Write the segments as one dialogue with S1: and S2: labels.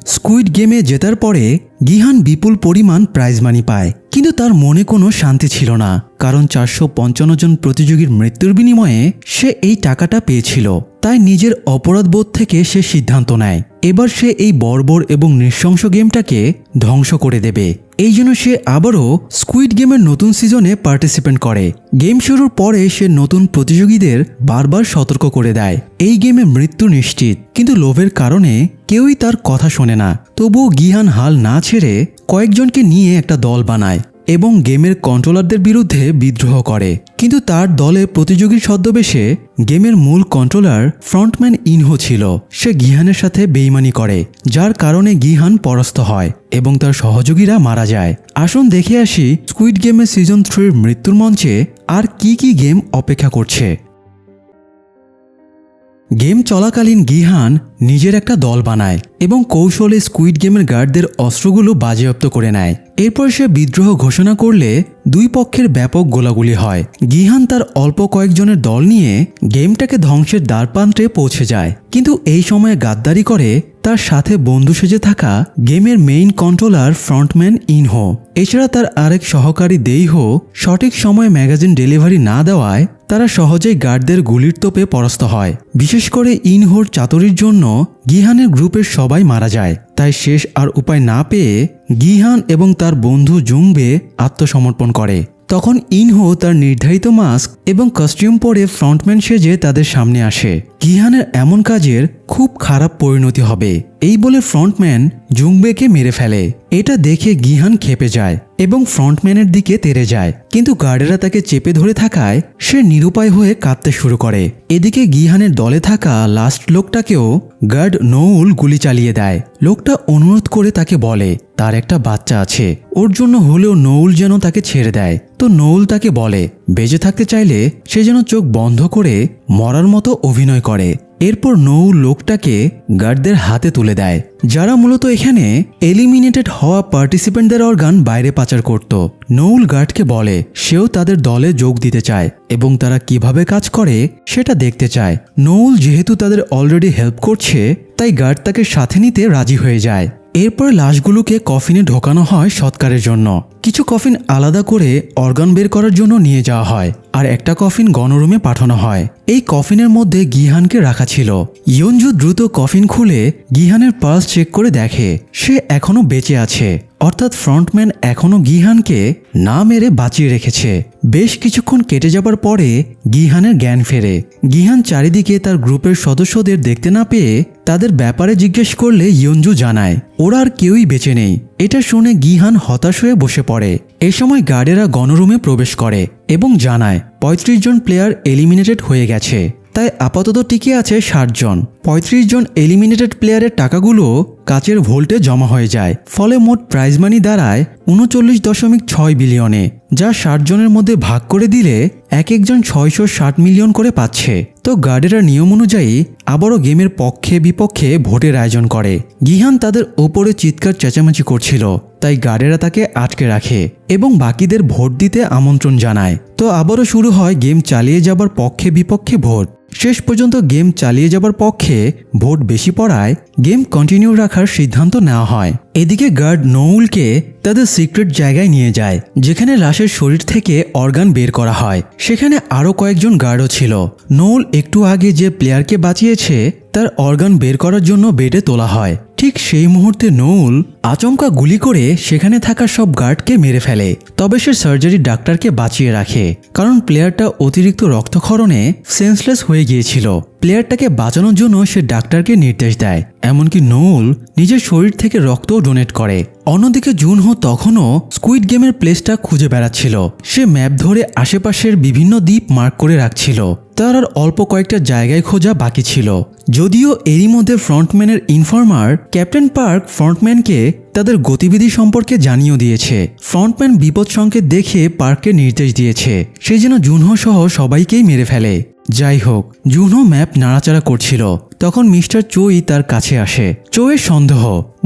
S1: Squid গেমে জেতার পরে গিহান বিপুল পরিমাণ প্রাইজ মানি পায়, কিন্তু তার মনে কোনো শান্তি ছিল না, কারণ 455 জন প্রতিযোগীর মৃত্যুর বিনিময়ে সে এই টাকাটা পেয়েছিল। তাই নিজের অপরাধবোধ থেকে সে সিদ্ধান্ত নেয় এবার সে এই বর্বর এবং নৃশংস গেমটাকে ধ্বংস করে দেবে। এই জন্য সে আবারও স্কুইড গেমের নতুন সিজনে পার্টিসিপেট করে। গেম শুরুর পরে সে নতুন প্রতিযোগীদের বারবার সতর্ক করে দেয় এই গেমে মৃত্যু নিশ্চিত, কিন্তু লোভের কারণে কেউই তার কথা শোনে না। তবুও গিহান হাল না ছেড়ে কয়েকজনকে নিয়ে একটা দল বানায় এবং গেমের কন্ট্রোলারদের বিরুদ্ধে বিদ্রোহ করে। কিন্তু তার দলে প্রতিযোগীর ছদ্মবেশে গেমের মূল কন্ট্রোলার ফ্রন্টম্যান ইনহো ছিল। সে গিহানের সাথে বেইমানি করে, যার কারণে গিহান পরাস্ত হয় এবং তার সহযোগীরা মারা যায়। আসুন দেখে আসি স্কুইড গেমের সিজন 3 মৃত্যুর মঞ্চে আর কি কি গেম অপেক্ষা করছে। গেম চলাকালীন গিহান নিজের একটা দল বানায় এবং কৌশলে স্কুইড গেমের গার্ডদের অস্ত্রগুলো বাজেয়াপ্ত করে নেয়। এরপর সে বিদ্রোহ ঘোষণা করলে দুই পক্ষের ব্যাপক গোলাগুলি হয়। গিহান তার অল্প কয়েকজনের দল নিয়ে গেমটাকে ধ্বংসের দ্বারপ্রান্তে পৌঁছে যায়, কিন্তু এই সময়ে গাদ্দারি করে তার সাথে বন্ধু সেজে থাকা গেমের মেইন কন্ট্রোলার ফ্রন্টম্যান ইনহো। এছাড়া তার আরেক সহকারী দেইহো সঠিক সময়ে ম্যাগাজিন ডেলিভারি না দেওয়ায় তারা সহজেই গার্ডদের গুলির তোপে পরাস্ত হয়। বিশেষ করে ইনহোর চাতুরির জন্য গিহানের গ্রুপের সবাই মারা যায়। তাই শেষ আর উপায় না পেয়ে গিহান এবং তার বন্ধু জুংবে আত্মসমর্পণ করে। তখন ইনহো তার নির্ধারিত মাস্ক এবং কস্টিউম পরে ফ্রন্টম্যান সেজে তাদের সামনে আসে। গিহানের এমন কাজের খুব খারাপ পরিণতি হবে এই বলে ফ্রন্টম্যান জুংবেকে মেরে ফেলে। এটা দেখে গিহান ক্ষেপে যায় এবং ফ্রন্টম্যানের দিকে তেড়ে যায়, কিন্তু গার্ডেরা তাকে চেপে ধরে থাকায় সে নিরুপায় হয়ে কাঁদতে শুরু করে। এদিকে গিহানের দলে থাকা লাস্ট লোকটাকেও গার্ড নৌল গুলি চালিয়ে দেয়। লোকটা অনুরোধ করে তাকে বলে তার একটা বাচ্চা আছে, ওর জন্য হলেও নৌল যেন তাকে ছেড়ে দেয়। তো নৌল তাকে বলে বেঁচে থাকতে চাইলে সে যেন চোখ বন্ধ করে মরার মতো অভিনয় করে। এরপর নৌল লোকটাকে গার্ডদের হাতে তুলে দেয়, যারা মূলত এখানে এলিমিনেটেড হওয়া পার্টিসিপেন্টদের অর্গান বাইরে পাচার করত। নৌল গার্ডকে বলে সেও তাদের দলে যোগ দিতে চায় এবং তারা কিভাবে কাজ করে সেটা দেখতে চায়। নৌল যেহেতু তাদের অলরেডি হেল্প করছে, তাই গার্ড তাকে সাথে নিতে রাজি হয়ে যায়। এরপর লাশগুলোকে কফিনে ঢোকানো হয় সৎকারের জন্য। কিছু কফিন আলাদা করে অর্গান বের করার জন্য নিয়ে যাওয়া হয়, আর একটা কফিন গণরুমে পাঠানো হয়। এই কফিনের মধ্যে গিহানকে রাখা ছিল। ইয়ঞ্জু দ্রুত কফিন খুলে গিহানের পালস চেক করে দেখে সে এখনো বেঁচে আছে, অর্থাৎ ফ্রন্টম্যান এখনো গিহানকে না মেরে বাঁচিয়ে রেখেছে। বেশ কিছুক্ষণ কেটে যাবার পরে গিহানের জ্ঞান ফেরে। গিহান চারিদিকে তার গ্রুপের সদস্যদের দেখতে না পেয়ে তাদের ব্যাপারে জিজ্ঞেস করলে ইয়ঞ্জু জানায় ওরা আর কেউই বেঁচে নেই। এটা শুনে গিহান হতাশ হয়ে বসে পড়ে। এ সময় গার্ডেরা গণরুমে প্রবেশ করে এবং জানায় 35 জন প্লেয়ার এলিমিনেটেড হয়ে গেছে, তাই আপাতত টিকে আছে 60 জন। 35 জন এলিমিনেটেড প্লেয়ারের টাকাগুলো কাচের ভোল্টে জমা হয়ে যায়। ফলে মোট প্রাইজ মানি দাঁড়ায় 39.6 বিলিয়নে, যা 60 জনের মধ্যে ভাগ করে দিলে এক একজন 660 মিলিয়ন করে পাচ্ছে। তো গার্ডেরা নিয়ম অনুযায়ী আবারও গেমের পক্ষে বিপক্ষে ভোটের আয়োজন করে। গিহান তাদের ওপরে চিৎকার চেঁচামেচি করছিল, তাই গার্ডেরা তাকে আটকে রাখে এবং বাকিদের ভোট দিতে আমন্ত্রণ জানায়। তো আবারও শুরু হয় গেম চালিয়ে যাবার পক্ষে বিপক্ষে ভোট। শেষ পর্যন্ত গেম চালিয়ে যাবার পক্ষে ভোট বেশি পড়ায় গেম কন্টিনিউ রাখার সিদ্ধান্ত নেওয়া হয়। এদিকে গার্ড নৌলকে তাদের সিক্রেট জায়গায় নিয়ে যায়, যেখানে লাশের শরীর থেকে অর্গান বের করা হয়। সেখানে আরও কয়েকজন গার্ডও ছিল। নৌল একটু আগে যে প্লেয়ারকে বাঁচিয়েছে তার অর্গান বের করার জন্য বেডে তোলা হয়। ঠিক সেই মুহূর্তে নৌল আচমকা গুলি করে সেখানে থাকা সব গার্ডকে মেরে ফেলে। তবে সে সার্জারি ডাক্তারকে বাঁচিয়ে রাখে, কারণ প্লেয়ারটা অতিরিক্ত রক্তক্ষরণে সেন্সলেস হয়ে গিয়েছিল। প্লেয়ারটাকে বাঁচানোর জন্য সে ডাক্তারকে নির্দেশ দেয়। এমনকি নৌল নিজের শরীর থেকে রক্তও ডোনেট করে। অন্যদিকে জুনহো তখনও স্কুইড গেমের প্লেসটা খুঁজে বেড়াচ্ছিল। সে ম্যাপ ধরে আশেপাশের বিভিন্ন দ্বীপ মার্ক করে রাখছিল। তার আর অল্প কয়েকটা জায়গায় খোঁজা বাকি ছিল। যদিও এরই মধ্যে ফ্রন্টম্যানের ইনফর্মার ক্যাপ্টেন পার্ক ফ্রন্টম্যানকে তাদের গতিবিধি সম্পর্কে জানিয়ে দিয়েছে। ফ্রন্টম্যান বিপদ সংকেত দেখে পার্ককে নির্দেশ দিয়েছে সে যেন জুনহো সহ সবাইকেই মেরে ফেলে। যাই হোক, জুনহো ম্যাপ নাড়াচাড়া করছিল, তখন মিস্টার চোই তার কাছে আসে। চোয়ের সন্দেহ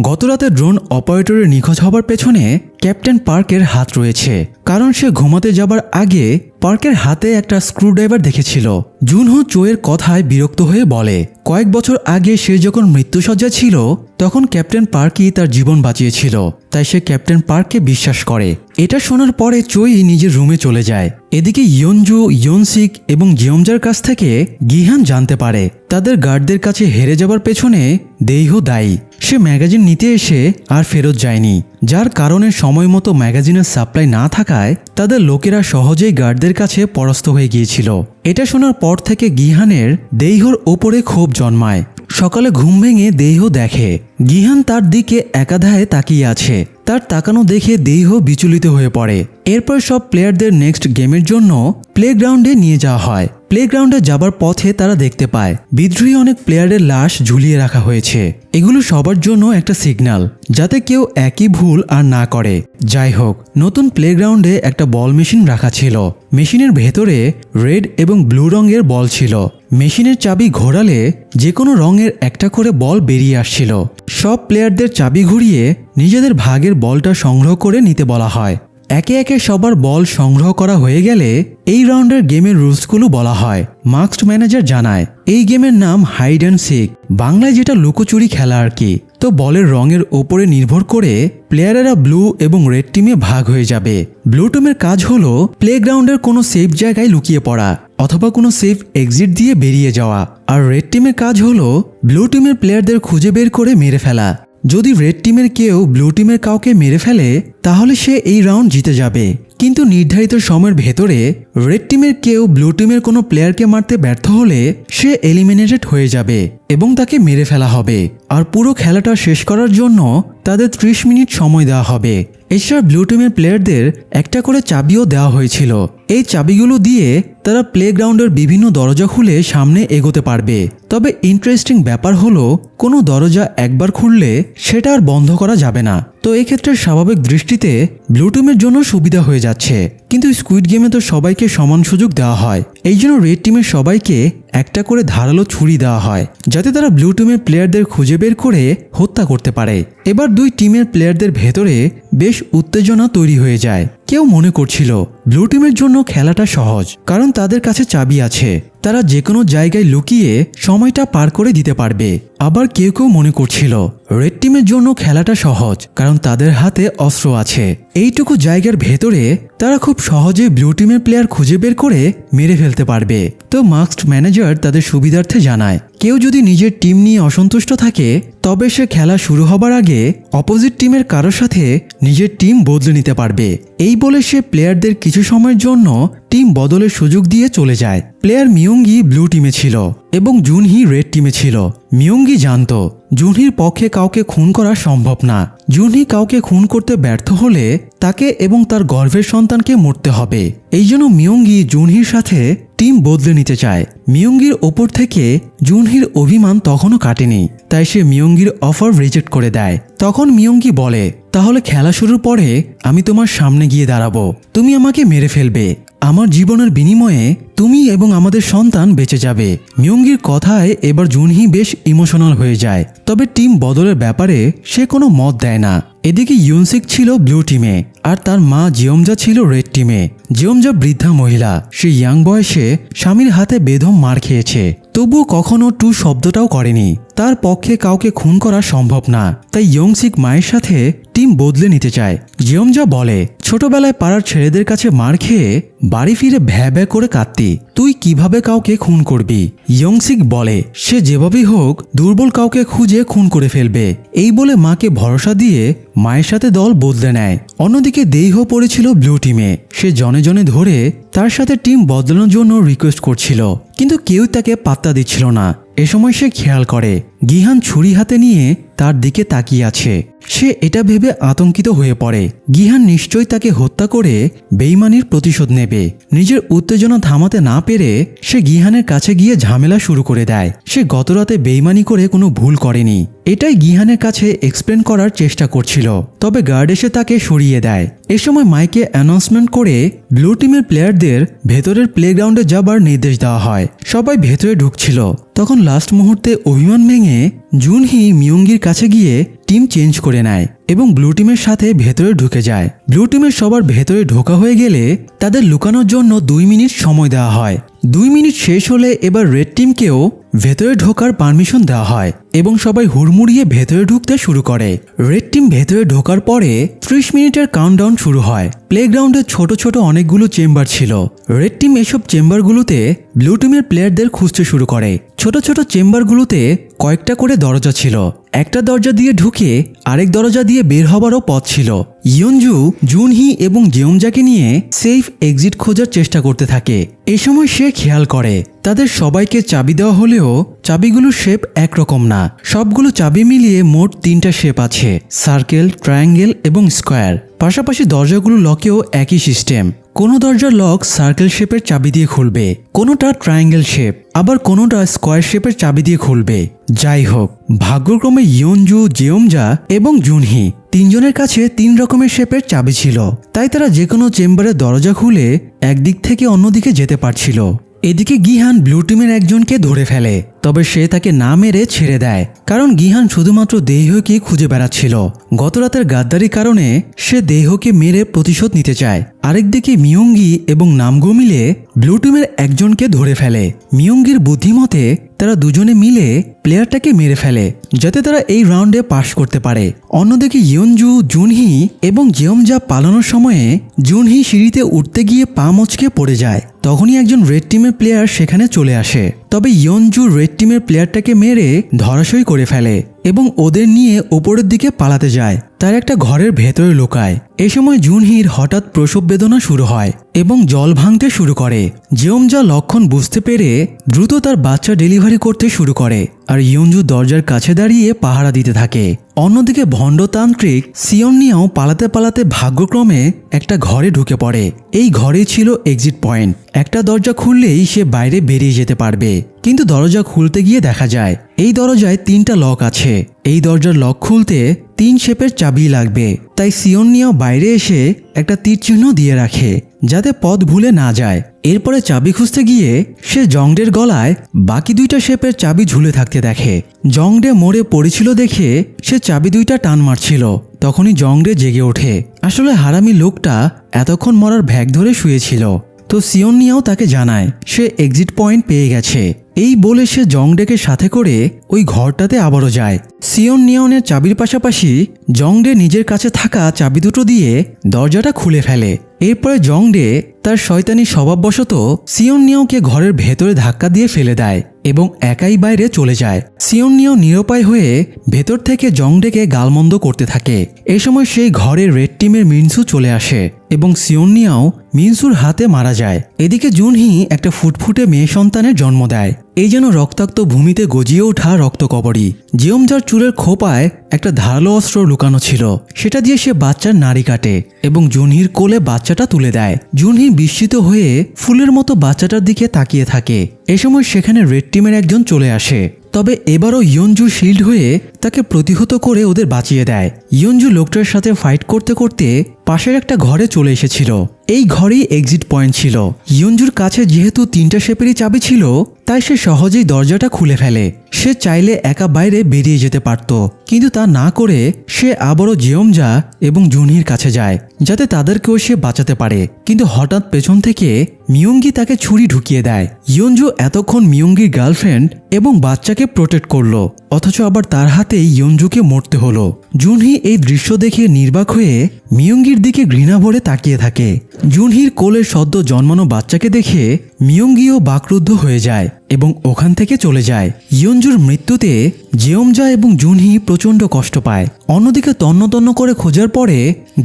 S1: গতরাতে ড্রোন অপারেটরের নিখোঁজ হবার পেছনে ক্যাপ্টেন পার্কের হাত রয়েছে, কারণ সে ঘুমাতে যাবার আগে পার্কের হাতে একটা স্ক্রুড্রাইভার দেখেছিল। জুনহো চোয়ের কথায় বিরক্ত হয়ে বলে, কয়েক বছর আগে সে যখন মৃত্যুশয্যা ছিল তখন ক্যাপ্টেন পার্কই তার জীবন বাঁচিয়েছিল, তাই সে ক্যাপ্টেন পার্ককে বিশ্বাস করে। এটা শোনার পরে চোই নিজের রুমে চলে যায়। এদিকে ইয়নজু, ইয়নসিক এবং জিয়মজার কাছ থেকে গিহান জানতে পারে তাদের গার্ডদের কাছে হেরে যাবার পেছনে দেইহো দায়ী। সে ম্যাগাজিন নিতে এসে আর ফেরত যায়নি, যার কারণে সময় মতো ম্যাগাজিনের সাপ্লাই না থাকায় তাদের লোকেরা সহজেই গার্ডদের কাছে পরাস্ত হয়ে গিয়েছিল। এটা শোনার পর থেকে গিহানের দেইহোর ওপরে ক্ষোভ জন্মায়। সকালে ঘুম ভেঙে দেইহো দেখে গিহান তার দিকে একাধারে তাকিয়ে আছে। তার তাকানো দেখে দেইহো বিচলিত হয়ে পড়ে। এরপর সব প্লেয়ারদের নেক্সট গেমের জন্য প্লেগ্রাউন্ডে নিয়ে যাওয়া হয়। প্লেগ্রাউন্ডে যাবার পথে তারা দেখতে পায় বিদ্রোহী অনেক প্লেয়ারের লাশ ঝুলিয়ে রাখা হয়েছে। এগুলো সবার জন্য একটা সিগন্যাল, যাতে কেউ একই ভুল আর না করে। যাই হোক, নতুন প্লেগ্রাউন্ডে একটা বল মেশিন রাখা ছিল। মেশিনের ভেতরে রেড এবং ব্লু রঙের বল ছিল। মেশিনের চাবি ঘোরালে যে কোনো রঙের একটা করে বল বেরিয়ে আসছিল। সব প্লেয়ারদের চাবি ঘুরিয়ে নিজেদের ভাগের বলটা সংগ্রহ করে নিতে বলা হয়। একে একে সবার বল সংগ্রহ করা হয়ে গেলে এই রাউন্ডের গেমের রুলসগুলো বলা হয়। মাস্কড ম্যানেজার জানায় এই গেমের নাম হাইড অ্যান্ড সিক, বাংলায় যেটা লুকোচুরি খেলা আর কি। তো বলের রঙের ওপরে নির্ভর করে প্লেয়ারেরা ব্লু এবং রেড টিমে ভাগ হয়ে যাবে। ব্লু টিমের কাজ হলো প্লেগ্রাউন্ডের কোনো সেফ জায়গায় লুকিয়ে পড়া অথবা কোনো সেফ এক্সিট দিয়ে বেরিয়ে যাওয়া, আর রেড টিমের কাজ হলো ব্লু টিমের প্লেয়ারদের খুঁজে বের করে মেরে ফেলা। যদি রেড টিমের কেউ ব্লু টিমের কাউকে মেরে ফেলে তাহলে সে এই রাউন্ড জিতে যাবে, কিন্তু নির্ধারিত সময়ের ভেতরে রেড টিমের কেউ ব্লু টিমের কোনো প্লেয়ারকে মারতে ব্যর্থ হলে সে এলিমিনেটেড হয়ে যাবে এবং তাকে মেরে ফেলা হবে। আর পুরো খেলাটা শেষ করার জন্য তাদের 30 মিনিট সময় দেওয়া হবে। এছাড়া ব্লু টিমের প্লেয়ারদের একটা করে চাবিও দেওয়া হয়েছিল। এই চাবিগুলো দিয়ে তারা প্লেগ্রাউন্ডের বিভিন্ন দরজা খুলে সামনে এগোতে পারবে। তবে ইন্টারেস্টিং ব্যাপার হলো কোনো দরজা একবার খুললে সেটা আর বন্ধ করা যাবে না। তো এক্ষেত্রে স্বাভাবিক দৃষ্টিতে ব্লু টিমের জন্য সুবিধা হয়ে যাচ্ছে, কিন্তু স্কুইড গেমে তো সবাইকে সমান সুযোগ দেওয়া হয়। এই জন্য রেড টিমের সবাইকে একটা করে ধারালো ছুরি দেওয়া হয়, যাতে তারা ব্লু টিমের প্লেয়ারদের খুঁজে বের করে হত্যা করতে পারে। এবার দুই টিমের প্লেয়ারদের ভেতরে বেশ উত্তেজনা তৈরি হয়ে যায়। কেউ মনে করছিল ব্লু টিমের জন্য খেলাটা সহজ, কারণ তাদের কাছে চাবি আছে, তারা যে কোনো জায়গায় লুকিয়ে সময়টা পার করে দিতে পারবে। আবার কেউ কেউ মনে করছিল রেড টিমের জন্য খেলাটা সহজ, কারণ তাদের হাতে অস্ত্র আছে। এইটুকু জায়গার ভেতরে তারা খুব সহজে ব্লু টিমের প্লেয়ার খুঁজে বের করে মেরে ফেলতে পারবে। তো মাস্কড ম্যানেজার তাদের সুবিধার্থে জানায় কেউ যদি নিজের টিম নিয়ে অসন্তুষ্ট থাকে তবে সে খেলা শুরু হবার আগে অপোজিট টিমের কারোর সাথে নিজের টিম বদলে নিতে পারবে। এই বলে সে প্লেয়ারদের কিছু সময়ের জন্য টিম বদলের সুযোগ দিয়ে চলে যায়। প্লেয়ার মিয়ঙ্গি ব্লু টিমে ছিল এবং জুনহি রেড টিমে ছিল। মিয়ঙ্গি জানত জুনহির পক্ষে কাউকে খুন করা সম্ভব না। জুনহি কাউকে খুন করতে ব্যর্থ হলে তাকে এবং তার গর্ভের সন্তানকে মরতে হবে। এই জন্য মিয়ঙ্গি জুনহির সাথে টিম বদলে নিতে চায়। মিয়ঙ্গির ওপর থেকে জুনহির অভিমান তখনও কাটেনি, তাই সে মিয়ঙ্গির অফার রিজেক্ট করে দেয়। তখন মিয়ঙ্গি বলে, তাহলে খেলা শুরুর পরে আমি তোমার সামনে গিয়ে দাঁড়াবো, তুমি আমাকে মেরে ফেলবে, আমার জীবনের বিনিময়ে তুমি এবং আমাদের সন্তান বেঁচে যাবে। মিয়ঙ্গির কথায় এবার জুনহি বেশ ইমোশনাল হয়ে যায়, তবে টিম বদলের ব্যাপারে সে কোনো মত দেয় না। এদিকে ইয়নসিক ছিল ব্লু টিমে আর তার মা জিয়মজা ছিল রেড টিমে। জিয়মজা বৃদ্ধা মহিলা, সে ইয়াং বয়সে স্বামীর হাতে বেদম মার খেয়েছে, তবুও কখনো টু শব্দটাও করেনি। তার পক্ষে কাউকে খুন করা সম্ভব না, তাই ইয়ংসিক মায়ের সাথে টিম বদলে নিতে চায়। জিয়মজা বলে, ছোটবেলায় পাড়ার ছেলেদের কাছে মার খেয়ে বাড়ি ফিরে ভ্যা ভ্যা করে কাঁদতি, তুই কিভাবে কাউকে খুন করবি? ইয়ংসিক বলে সে যেভাবেই হোক দুর্বল কাউকে খুঁজে খুন করে ফেলবে। এই বলে মাকে ভরসা দিয়ে মায়ের সাথে দল বদলে নেয়। অন্যদিকে দেইহো পড়েছিল ব্লু টিমে। সে জনে জনে ধরে তার সাথে টিম বদলানোর জন্য রিকোয়েস্ট করছিল, কিন্তু কেউ তাকে পাত্তা দিচ্ছিল না। এ সময় সে খেয়াল করে গিহান ছুরি হাতে নিয়ে তার দিকে তাকিয়ে আছে। সে এটা ভেবে আতঙ্কিত হয়ে পড়ে, গিহান নিশ্চয়ই তাকে হত্যা করে বেইমানির প্রতিশোধ নেবে। নিজের উত্তেজনা থামাতে না পেরে সে গিহানের কাছে গিয়ে ঝামেলা শুরু করে দেয়। সে গতরাতে বেইমানি করে কোনো ভুল করেনি, এটাই গিহানের কাছে এক্সপ্লেন করার চেষ্টা করছিল, তবে গার্ড এসে তাকে সরিয়ে দেয়। এ সময় মাইকে অ্যানাউন্সমেন্ট করে ব্লু টিমের প্লেয়ারদের ভেতরের প্লেগ্রাউন্ডে যাবার নির্দেশ দেওয়া হয়। সবাই ভেতরে ঢুকছিল, তখন লাস্ট মুহূর্তে অভিমান ভেঙে জুনহি মিয়ঙ্গির কাছে গিয়ে টিম চেঞ্জ করে নেয় এবং ব্লু টিমের সাথে ভেতরে ঢুকে যায়। ব্লু টিমের সবার ভেতরে ঢোকা হয়ে গেলে তাদের লুকানোর জন্য 2 মিনিট সময় দেওয়া হয়। 2 মিনিট শেষ হলে এবার রেড টিমকেও ভেতরে ঢোকার পারমিশন দেওয়া হয় এবং সবাই হুড়মুড়িয়ে ভেতরে ঢুকতে শুরু করে। রেড টিম ভেতরে ঢোকার পরে 30 মিনিটের কাউন্টডাউন শুরু হয়। প্লেগ্রাউন্ডে ছোট ছোট অনেকগুলো চেম্বার ছিল। রেড টিম এসব চেম্বারগুলোতে ব্লু টিমের প্লেয়ারদের খুঁজতে শুরু করে। ছোট ছোট চেম্বারগুলোতে কয়েকটা করে দরজা ছিল। একটা দরজা দিয়ে ঢুকে আরেক দরজা দিয়ে বের হবারও পথ ছিল। ইয়নজু, জুনহি এবং জেওমজাকে নিয়ে সেফ এক্সিট খোঁজার চেষ্টা করতে থাকে। এ সময় সে খেয়াল করে তাদের সবাইকে চাবি দেওয়া হলেও চাবিগুলোর শেপ একরকম না। সবগুলো চাবি মিলিয়ে মোট 3টা শেপ আছে, সার্কেল, ট্রায়াঙ্গেল এবং স্কোয়ার। পাশাপাশি দরজাগুলো লকেও একই সিস্টেম। কোনো দরজার লক সার্কেল শেপের চাবি দিয়ে খুলবে, কোনোটা ট্রায়াঙ্গেল শেপ, আবার কোনোটা স্কোয়ার শেপের চাবি দিয়ে খুলবে। যাই হোক, ভাগ্যক্রমে ইয়নজু, জেওমজা এবং জুনহি 3 জনের কাছে 3 রকমের শেপের চাবি ছিল, তাই তারা যে কোনো চেম্বারের দরজা খুলে একদিক থেকে অন্যদিকে যেতে পারছিল। এদিকে গিহান ব্লু টিমের একজনকে ধরে ফেলে, তবে সে তাকে না মেরে ছেড়ে দেয়, কারণ গিহান শুধুমাত্র দেহকে খুঁজে বেড়াচ্ছিল। গত রাতের গাদ্দারির কারণে সে দেহকে মেরে প্রতিশোধ নিতে চায়। আরেকদিকে মিয়ঙ্গি এবং নামগো মিলে ব্লু টিমের একজনকে ধরে ফেলে। মিয়ঙ্গির বুদ্ধিমতে তারা দুজনে মিলে প্লেয়ারটাকে মেরে ফেলে, যাতে তারা এই রাউন্ডে পাস করতে পারে। অন্যদিকে ইয়নজু, জুনহি এবং জেওমজা পালানোর সময়ে জুনহি সিঁড়িতে উঠতে গিয়ে পা মচকে পড়ে যায়। তখনই একজন রেড টিমের প্লেয়ার সেখানে চলে আসে, তবে ইয়নজু রেড টিমের প্লেয়ারটাকে মেরে ধরাশয়ী করে ফেলে এবং ওদের নিয়ে ওপরের দিকে পালাতে যায়। তার একটা ঘরের ভেতরে লুকায়। এ সময় জুনহির হঠাৎ প্রসব বেদনা শুরু হয় এবং জল ভাঙতে শুরু করে। জেওমজা লক্ষণ বুঝতে পেরে দ্রুত তার বাচ্চা ডেলিভারি করতে শুরু করে, আর ইয়নজু দরজার কাছে দাঁড়িয়ে পাহারা দিতে থাকে। অন্যদিকে ভণ্ডতান্ত্রিক সিওনিয়াও পালাতে পালাতে ভাগ্যক্রমে একটা ঘরে ঢুকে পড়ে। এই ঘরেই ছিল এক্সিট পয়েন্ট। একটা দরজা খুললেই সে বাইরে বেরিয়ে যেতে পারবে, কিন্তু দরজা খুলতে গিয়ে দেখা যায় এই দরজায় 3টা লক আছে। এই দরজার লক খুলতে 3 শেপের চাবি লাগবে, তাই সিওনিয়াও বাইরে এসে একটা তীর চিহ্ন দিয়ে রাখে যাতে পথ ভুলে না যায়। এরপরে চাবি খুঁজতে গিয়ে সে জংডের গলায় বাকি 2টা শেপের চাবি ঝুলে থাকতে দেখে। জংডে মরে পড়েছিল দেখে সে চাবি 2টা টান মারছিল। তখনই জংডে জেগে ওঠে। আসলে হারামি লোকটা এতক্ষণ মরার ভ্যাগ ধরে শুয়েছিল। তো সিওনিয়াও তাকে জানায় সে এক্সিট পয়েন্ট পেয়ে গেছে। এই বলে সে জংডেকে সাথে করে ওই ঘরটাতে আবারও যায়। সিওনিয়ানের চাবির পাশাপাশি জংডে নিজের কাছে থাকা চাবি দুটো দিয়ে দরজাটা খুলে ফেলে। এরপরে জংডে তার শয়তানি স্বভাববশত সিওনিয়াওকে ঘরের ভেতরে ধাক্কা দিয়ে ফেলে দেয় এবং একাই বাইরে চলে যায়। সিওনিয়াও নিরুপায় হয়ে ভেতর থেকে জংডেকে গালমন্দ করতে থাকে। এই সময় সেই ঘরে রেড টিমের মিনসু চলে আসে এবং সিওনিয়াও মিনসুর হাতে মারা যায়। এদিকে জুনহি একটা ফুটফুটে মেয়ে সন্তানের জন্ম দেয়। এই যেন রক্তাক্ত ভূমিতে গজিয়ে ওঠা রক্তকবরী। জিওমজার চুলের খোপায় একটা ধারালো অস্ত্র লুকানো ছিল, সেটা দিয়ে সে বাচ্চার নাড়ি কাটে এবং জুনহির কোলে বাচ্চাটা তুলে দেয়। জুনহি বিস্মিত হয়ে ফুলের মতো বাচ্চাটার দিকে তাকিয়ে থাকে। এ সময় সেখানে রেড টিমের একজন চলে আসে, তবে এবারও ইয়নজু শিল্ড হয়ে তাকে প্রতিহত করে ওদের বাঁচিয়ে দেয়। ইয়নজু লোকটার সাথে ফাইট করতে করতে পাশের একটা ঘরে চলে এসেছিল। এই ঘরেই এক্সিট পয়েন্ট ছিল। ইয়নজুর কাছে যেহেতু 3টা শেপেরই চাবি ছিল, তাই সে সহজেই দরজাটা খুলে ফেলে। সে চাইলে একা বাইরে বেরিয়ে যেতে পারত, কিন্তু তা না করে সে আবারও জেওমজা এবং জুনহির কাছে যায় যাতে তাদেরকেও সে বাঁচাতে পারে। কিন্তু হঠাৎ পেছন থেকে মিয়ঙ্গি তাকে ছুরি ঢুকিয়ে দেয়। ইয়নজু এতক্ষণ মিয়ঙ্গির গার্লফ্রেন্ড এবং বাচ্চাকে প্রোটেক্ট করলো, অথচ আবার তার হাতেই ইয়নজুকে মরতে হলো। জুনহি এই দৃশ্য দেখে নির্বাক হয়ে মিয়ঙ্গির দিকে ঘৃণা ভরে তাকিয়ে থাকে। জুনহির কোলের সদ্য জন্মানো বাচ্চাকে দেখে মিয়ঙ্গিও বাকরুদ্ধ হয়ে যায় এবং ওখান থেকে চলে যায়। ইয়নজুর মৃত্যুতে জেওমজা এবং জুনহি প্রচণ্ড কষ্ট পায়। অন্যদিকে তন্ন তন্ন করে খোঁজার পরে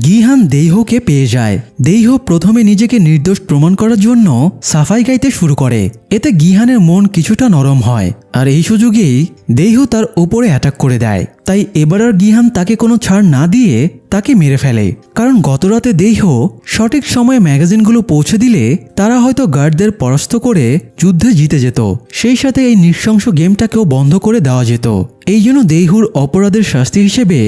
S1: গিহান দেইহোকে পেয়ে যায়। দেইহো প্রথমে নিজেকে নির্দোষ প্রমাণ করার জন্য সাফাই গাইতে শুরু করে। এতে গিহানের মন কিছুটা নরম হয়, আর এই সুযোগেই দেইহো তার উপরে অ্যাটাক করে দেয়। তাই এবার আর গিহান তাকে কোনো ছাড় না দিয়ে তাকে মেরে ফেলে, কারণ গতরাতে দেইহো সঠিক সময়ে ম্যাগাজিনগুলো পৌঁছে দিলে তারা হয়তো গার্ডদের পরাস্ত করে যুদ্ধে জিতে যেত। সেই সাথে এই নৃশংস গেমটাকেও বন্ধ করে দেওয়া যেত। এই জন্য দেইহুর অপরাধের শাস্তি হিসেবে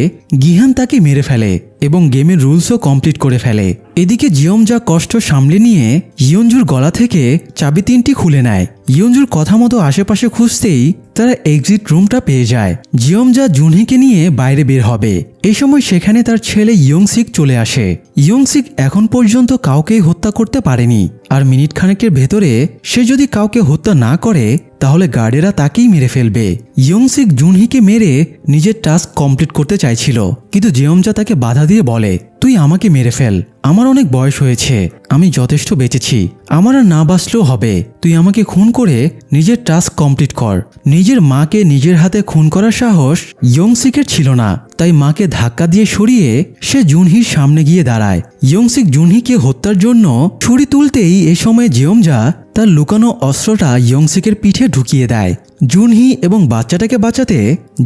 S1: গিহান তাকে মেরে ফেলে এবং গেমের রুলসও কমপ্লিট করে ফেলে। এদিকে জিয়ম যা কষ্ট সামলে নিয়ে ইয়ঞ্জুর গলা থেকে চাবি 3টি খুলে নেয়। ইয়ঞ্জুর কথা মতো আশেপাশে খুঁজতেই তারা এক্সিট রুমটা পেয়ে যায়। জিয়ম যা জুনহিকে নিয়ে বাইরে বের হবে। এই সময় সেখানে তার ছেলে ইয়ংসিক চলে আসে। ইয়ংসিক এখন পর্যন্ত কাউকেই হত্যা করতে পারেনি, আর মিনিট খানেকের ভেতরে সে যদি কাউকে হত্যা না করে তাহলে গার্ডেরা তাকেই মেরে ফেলবে। ইয়ংসিক জুনহিকে মেরে নিজের টাস্ক কমপ্লিট করতে চাইছিল, কিন্তু জিয়মজা তাকে বাধা দিয়ে বলে, তুই আমাকে মেরে ফেল, আমার অনেক বয়স হয়েছে, আমি যথেষ্ট বেঁচেছি, আমার আর না বাঁচলেও হবে, তুই আমাকে খুন করে নিজের টাস্ক কমপ্লিট কর। নিজের মাকে নিজের হাতে খুন করার সাহস ইয়ংসিকের ছিল না, তাই মাকে ধাক্কা দিয়ে সরিয়ে সে জুনহির সামনে গিয়ে দাঁড়ায়। ইয়ংসিক জুনহিকে হত্যার জন্য ছুরি তুলতেই এ সময় জিয়মজা তার লুকানো অস্ত্রটা ইয়ংসিকের পিঠে ঢুকিয়ে দেয়। জুনহি এবং বাচ্চাটাকে বাঁচাতে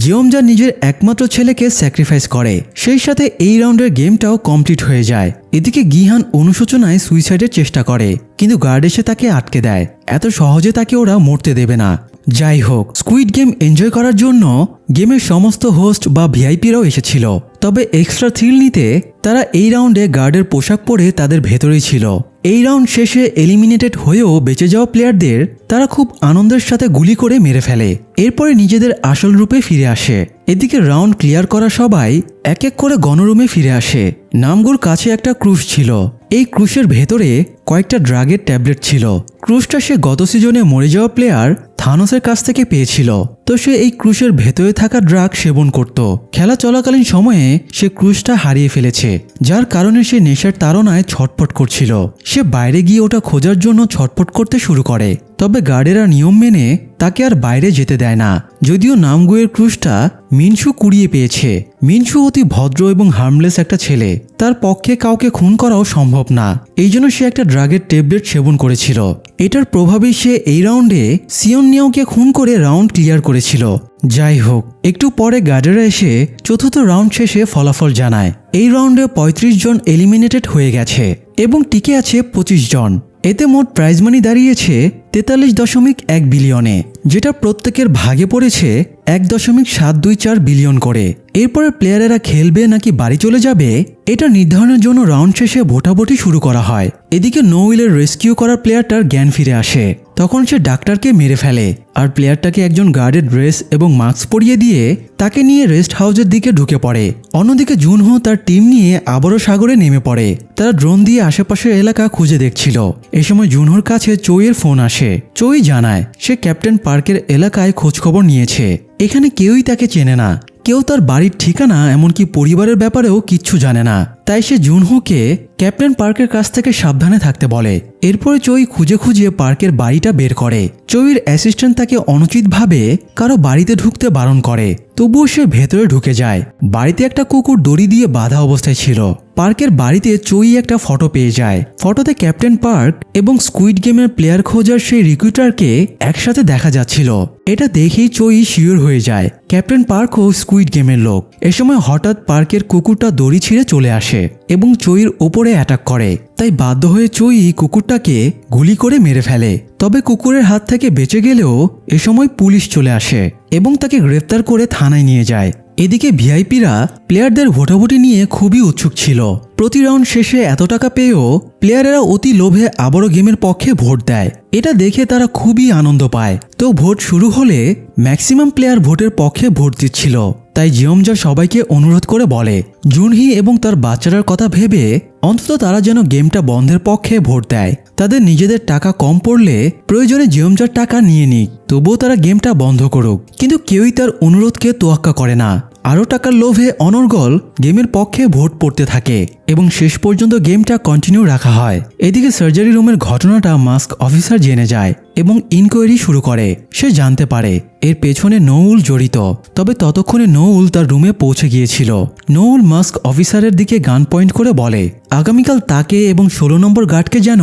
S1: জিয়মজা নিজের একমাত্র ছেলেকে স্যাক্রিফাইস করে। সেই সাথে এই রাউন্ডের গেমটাও কমপ্লিট হয়ে যায়। এদিকে গিহান অনুশোচনায় সুইসাইডের চেষ্টা করে, কিন্তু গার্ড এসে তাকে আটকে দেয়। এত সহজে তাকে ওরা মরতে দেবে না। যাই হোক, স্কুইড গেম এনজয় করার জন্য গেমের সমস্ত হোস্ট বা ভিআইপিরাও এসেছিল। তবে এক্সট্রা থ্রিল নিতে তারা এই রাউন্ডে গার্ডের পোশাক পরে তাদের ভেতরেই ছিল। এই রাউন্ড শেষে এলিমিনেটেড হয়েও বেঁচে যাওয়া প্লেয়ারদের তারা খুব আনন্দের সাথে গুলি করে মেরে ফেলে। এরপরে নিজেদের আসল রূপে ফিরে আসে। এদিকে রাউন্ড ক্লিয়ার করা সবাই এক এক করে গণরুমে ফিরে আসে। নামগুর কাছে একটা ক্রুশ ছিল। এই ক্রুশের ভেতরে কয়েকটা ড্রাগের ট্যাবলেট ছিল। ক্রুশটা সে গত সিজনে মরে যাওয়া প্লেয়ার থানোসের কাছ থেকে পেয়েছিল, তো সে এই ক্রুশের ভেতরে থাকা ড্রাগ সেবন করত। খেলা চলাকালীন সময়ে সে ক্রুশটা হারিয়ে ফেলেছে, যার কারণে সে নেশার তাড়নায় ছটফট করছিল। সে বাইরে গিয়ে ওটা খোঁজার জন্য ছটফট করতে শুরু করে, তবে গার্ডেরা নিয়ম মেনে তাকে আর বাইরে যেতে দেয় না। যদিও নামগুয়ের ক্রুশটা মিনসু কুড়িয়ে পেয়েছে। মিনসু অতি ভদ্র এবং হার্মলেস একটা ছেলে, তার পক্ষে কাউকে খুন করাও সম্ভব না। এই জন্য সে একটা ড্রাগের ট্যাবলেট সেবন করেছিল। এটার প্রভাবেই সে এই রাউন্ডে সিয়ন নিয়াওকে খুন করে রাউন্ড ক্লিয়ার করেছিল। যাই হোক, একটু পরে গার্ডেরা এসে চতুর্থ রাউন্ড শেষে ফলাফল জানায়। এই রাউন্ডে 35 জন এলিমিনেটেড হয়ে গেছে এবং টিকে আছে 25 জন। এতে মোট প্রাইজ মানি দাঁড়িয়েছে 43.1 বিলিয়নে, যেটা প্রত্যেকের ভাগে পড়েছে 1.724 বিলিয়ন করে। এরপরে প্লেয়ারেরা খেলবে নাকি বাড়ি চলে যাবে এটা নির্ধারণের জন্য রাউন্ড শেষে ভোটাভুটি শুরু করা হয়। এদিকে নোউইলের রেস্কিউ করা প্লেয়ারটার জ্ঞান ফিরে আসে। তখন সে ডাক্তারকে মেরে ফেলে, আর প্লেয়ারটাকে একজন গার্ডের ড্রেস এবং মাস্ক পরিয়ে দিয়ে তাকে নিয়ে রেস্ট হাউসের দিকে ঢুকে পড়ে। অন্যদিকে জুনহো তার টিম নিয়ে আবারও সাগরে নেমে পড়ে। তারা ড্রোন দিয়ে আশেপাশের এলাকা খুঁজে দেখছিল। এ সময় জুনহোর কাছে চোইয়ের ফোন আসে। চোই জানায় সে ক্যাপ্টেন পার্কের এলাকায় খোঁজখবর নিয়েছে। এখানে কেউই তাকে চেনে না, কেউ তার বাড়ির ঠিকানা এমনকি পরিবারের ব্যাপারেও কিচ্ছু জানে না। তাই সে জুনহোকে ক্যাপ্টেন পার্কের কাছ থেকে সাবধানে থাকতে বলে। এরপরে চোই খুঁজে খুঁজে পার্কের বাড়িটা বের করে। চোইয়ের অ্যাসিস্ট্যান্ট তাকে অনুচিতভাবে কারো বাড়িতে ঢুকতে বারণ করে, তবুও সে ভেতরে ঢুকে যায়। বাড়িতে একটা কুকুর দড়ি দিয়ে বাঁধা অবস্থায় ছিল। পার্কের বাড়িতে চোই একটা ফটো পেয়ে যায়। ফটোতে ক্যাপ্টেন পার্ক এবং স্কুইড গেমের প্লেয়ার খোঁজার সেই রিক্রুটারকে একসাথে দেখা যাচ্ছিল। এটা দেখেই চোই শিওর হয়ে যায় ক্যাপ্টেন পার্ক ও স্কুইড গেমের লোক। এ সময় হঠাৎ পার্কের কুকুরটা দড়ি ছিঁড়ে চলে আসে এবং চোইয়ের ওপরে অ্যাটাক করে। তাই বাধ্য হয়ে চোই কুকুরটাকে গুলি করে মেরে ফেলে। তবে কুকুরের হাত থেকে বেঁচে গেলেও এ সময় পুলিশ চলে আসে এবং তাকে গ্রেফতার করে থানায় নিয়ে যায়। এদিকে ভিআইপিরা প্লেয়ারদের ভোটাভুটি নিয়ে খুবই উৎসুক ছিল। প্রতি রাউন্ড শেষে এত টাকা পেয়েও প্লেয়ারেরা অতি লোভে আবারও গেমের পক্ষে ভোট দেয়। এটা দেখে তারা খুবই আনন্দ পায়। তো ভোট শুরু হলে ম্যাক্সিমাম প্লেয়ার ভোটের পক্ষে ভোট দিচ্ছিল। তাই জিয়মজা সবাইকে অনুরোধ করে বলে জুনহি এবং তার বাচ্চারার কথা ভেবে অন্তত তারা যেন গেমটা বন্ধের পক্ষে ভোট দেয়। তাদের নিজেদের টাকা কম পড়লে প্রয়োজনে জিয়মজার টাকা নিয়ে নিক, তবুও তারা গেমটা বন্ধ করুক। কিন্তু কেউই তার অনুরোধকে তোয়াক্কা করে না। আরও টাকার লোভে অনর্গল গেমের পক্ষে ভোট পড়তে থাকে এবং শেষ পর্যন্ত গেমটা কন্টিনিউ রাখা হয়। এদিকে সার্জারি রুমের ঘটনাটা মাস্ক অফিসার জেনে যায় এবং ইনকোয়ারি শুরু করে। সে জানতে পারে এর পেছনে নোউল জড়িত। তবে ততক্ষণে নোউল তার রুমে পৌঁছে গিয়েছিল। নোউল মাস্ক অফিসারের দিকে গান পয়েন্ট করে বলে আগামীকাল তাকে এবং 16 নম্বর গার্ডকে যেন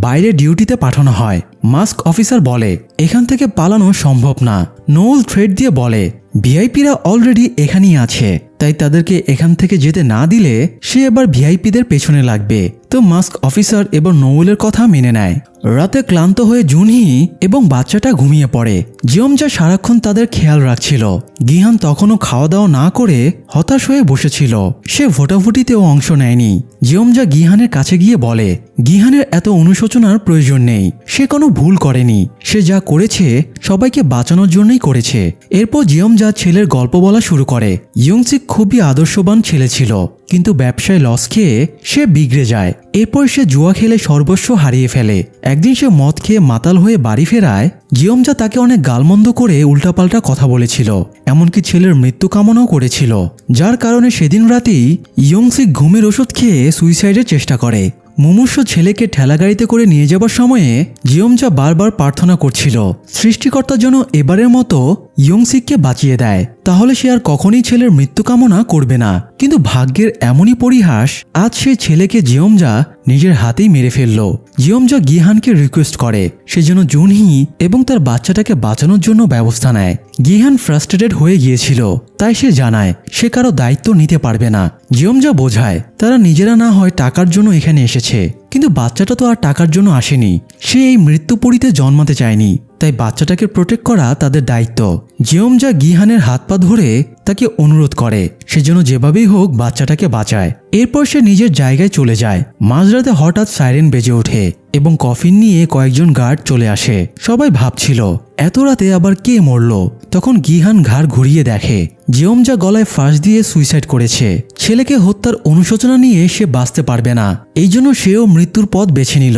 S1: বাইরে ডিউটিতে পাঠানো হয়। মাস্ক অফিসার বলে এখান থেকে পালানো সম্ভব না। নোউল থ্রেট দিয়ে বলে ভিআইপিরা অলরেডি এখানেই আছে, তাই তাদেরকে এখান থেকে যেতে না দিলে সে এবার ভিআইপিদের পেছনে লাগবে। তো মাস্ক অফিসার এবং নোয়েলের কথা মেনে নেয়। রাতে ক্লান্ত হয়ে জুনহি এবং বাচ্চাটা ঘুমিয়ে পড়ে। জিয়মজা সারাক্ষণ তাদের খেয়াল রাখছিল। গিহান তখনও খাওয়া দাওয়া না করে হতাশ হয়ে বসেছিল। সে ভোটাভুটিতেও অংশ নেয়নি। জিয়মজা গিহানের কাছে গিয়ে বলে গিহানের এত অনুশোচনার প্রয়োজন নেই। সে কোনো ভুল করেনি। সে যা করেছে সবাইকে বাঁচানোর জন্যই করেছে। এরপর জিয়মজা ছেলের গল্প বলা শুরু করে। ইয়ংসিক খুবই আদর্শবান ছেলে ছিল, কিন্তু ব্যবসায় লস খেয়ে সে বিগড়ে যায়। এরপর সে জুয়া খেলে সর্বস্ব হারিয়ে ফেলে। একদিন সে মদ খেয়ে মাতাল হয়ে বাড়ি ফেরায়। জিয়মজা তাকে অনেক গালমন্দ করে উল্টাপাল্টা কথা বলেছিল, এমনকি ছেলের মৃত্যু কামনাও করেছিল, যার কারণে সেদিন রাতেই ইয়ংসিক ঘুমের ওষুধ খেয়ে সুইসাইডের চেষ্টা করে। মুমূর্ষু ছেলেকে ঠেলাগাড়িতে করে নিয়ে যাবার সময়ে জিয়মজা বারবার প্রার্থনা করছিল সৃষ্টিকর্তা যেন এবারের মতো ইয়ংসিককে বাঁচিয়ে দেয়, তাহলে সে আর কখনই ছেলের মৃত্যু কামনা করবে না। কিন্তু ভাগ্যের এমনই পরিহাস, আজ সেই ছেলেকে জিয়মজা নিজের হাতেই মেরে ফেলল। জিয়মজা গিহানকে রিকোয়েস্ট করে সে যেন জুনহি এবং তার বাচ্চাটাকে বাঁচানোর জন্য ব্যবস্থা নেয়। গিহান ফ্রাস্ট্রেটেড হয়ে গিয়েছিল, তাই সে জানায় সে কারো দায়িত্ব নিতে পারবে না। জিয়মজা বোঝায় তারা নিজেরা না হয় টাকার জন্য এখানে এসেছে, কিন্তু বাচ্চাটা তো আর টাকার জন্য আসেনি। সে এই মৃত্যুপুরীতে জন্মাতে চায়নি, তাই বাচ্চাটাকে প্রোটেক্ট করা তাদের দায়িত্ব। জিয়মজা গিহানের হাত পা ধরে তাকে অনুরোধ করে সে যেন যেভাবেই হোক বাচ্চাটাকে বাঁচায়। এরপর সে নিজের জায়গায় চলে যায়। মাঝরাতে হঠাৎ সাইরেন বেজে ওঠে এবং কফিন নিয়ে কয়েকজন গার্ড চলে আসে। সবাই ভাবছিল এত রাতে আবার কে মরল। তখন গিহান ঘাড় ঘুরিয়ে দেখে জিয়মজা গলায় ফাঁস দিয়ে সুইসাইড করেছে। ছেলেকে হত্যার অনুশোচনা নিয়ে সে বাঁচতে পারবে না, এই জন্য সেও মৃত্যুর পথ বেছে নিল।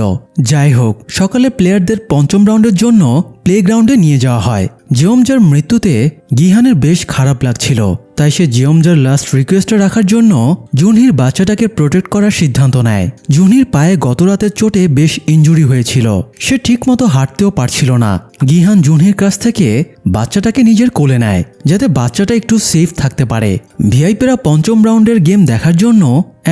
S1: যাই হোক, সকালে প্লেয়ারদের পঞ্চম রাউন্ডের জন্য প্লেগ্রাউন্ডে নিয়ে যাওয়া হয়। জিয়মজার মৃত্যুতে গিহানের বেশ খারাপ লাগছিল, তাই সে জিয়মজার লাস্ট রিকোয়েস্টে রাখার জন্য জুনহির বাচ্চাটাকে প্রোটেক্ট করার সিদ্ধান্ত নেয়। জুনহির পায়ে গত রাতের চোটে বেশ ইনজুরি হয়েছিল, সে ঠিকমতো হাঁটতেও পারছিল না। গিহান জুনহির কাছ থেকে বাচ্চাটাকে নিজের কোলে নেয় যাতে বাচ্চাটা একটু সেফ থাকতে পারে। ভিআইপিরা পঞ্চম রাউন্ডের গেম দেখার জন্য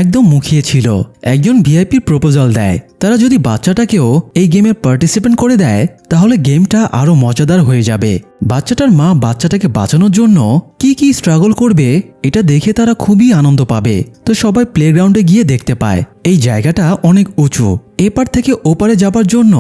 S1: একদম মুখিয়ে ছিল। একজন ভিআইপির প্রপোজাল দেয় তারা যদি বাচ্চাটাকেও এই গেমে পার্টিসিপেট করে দেয় তাহলে গেমটা আরো মজাদার হয়ে যাবে। বাচ্চাটার মা বাচ্চাটাকে বাঁচানোর জন্য কি স্ট্রাগল করবে এটা দেখে তারা খুবই আনন্দ পাবে। তো সবাই প্লেগ্রাউন্ডে গিয়ে দেখতে পায় এই জায়গাটা অনেক উঁচু। এপার থেকে ওপারে যাবার জন্য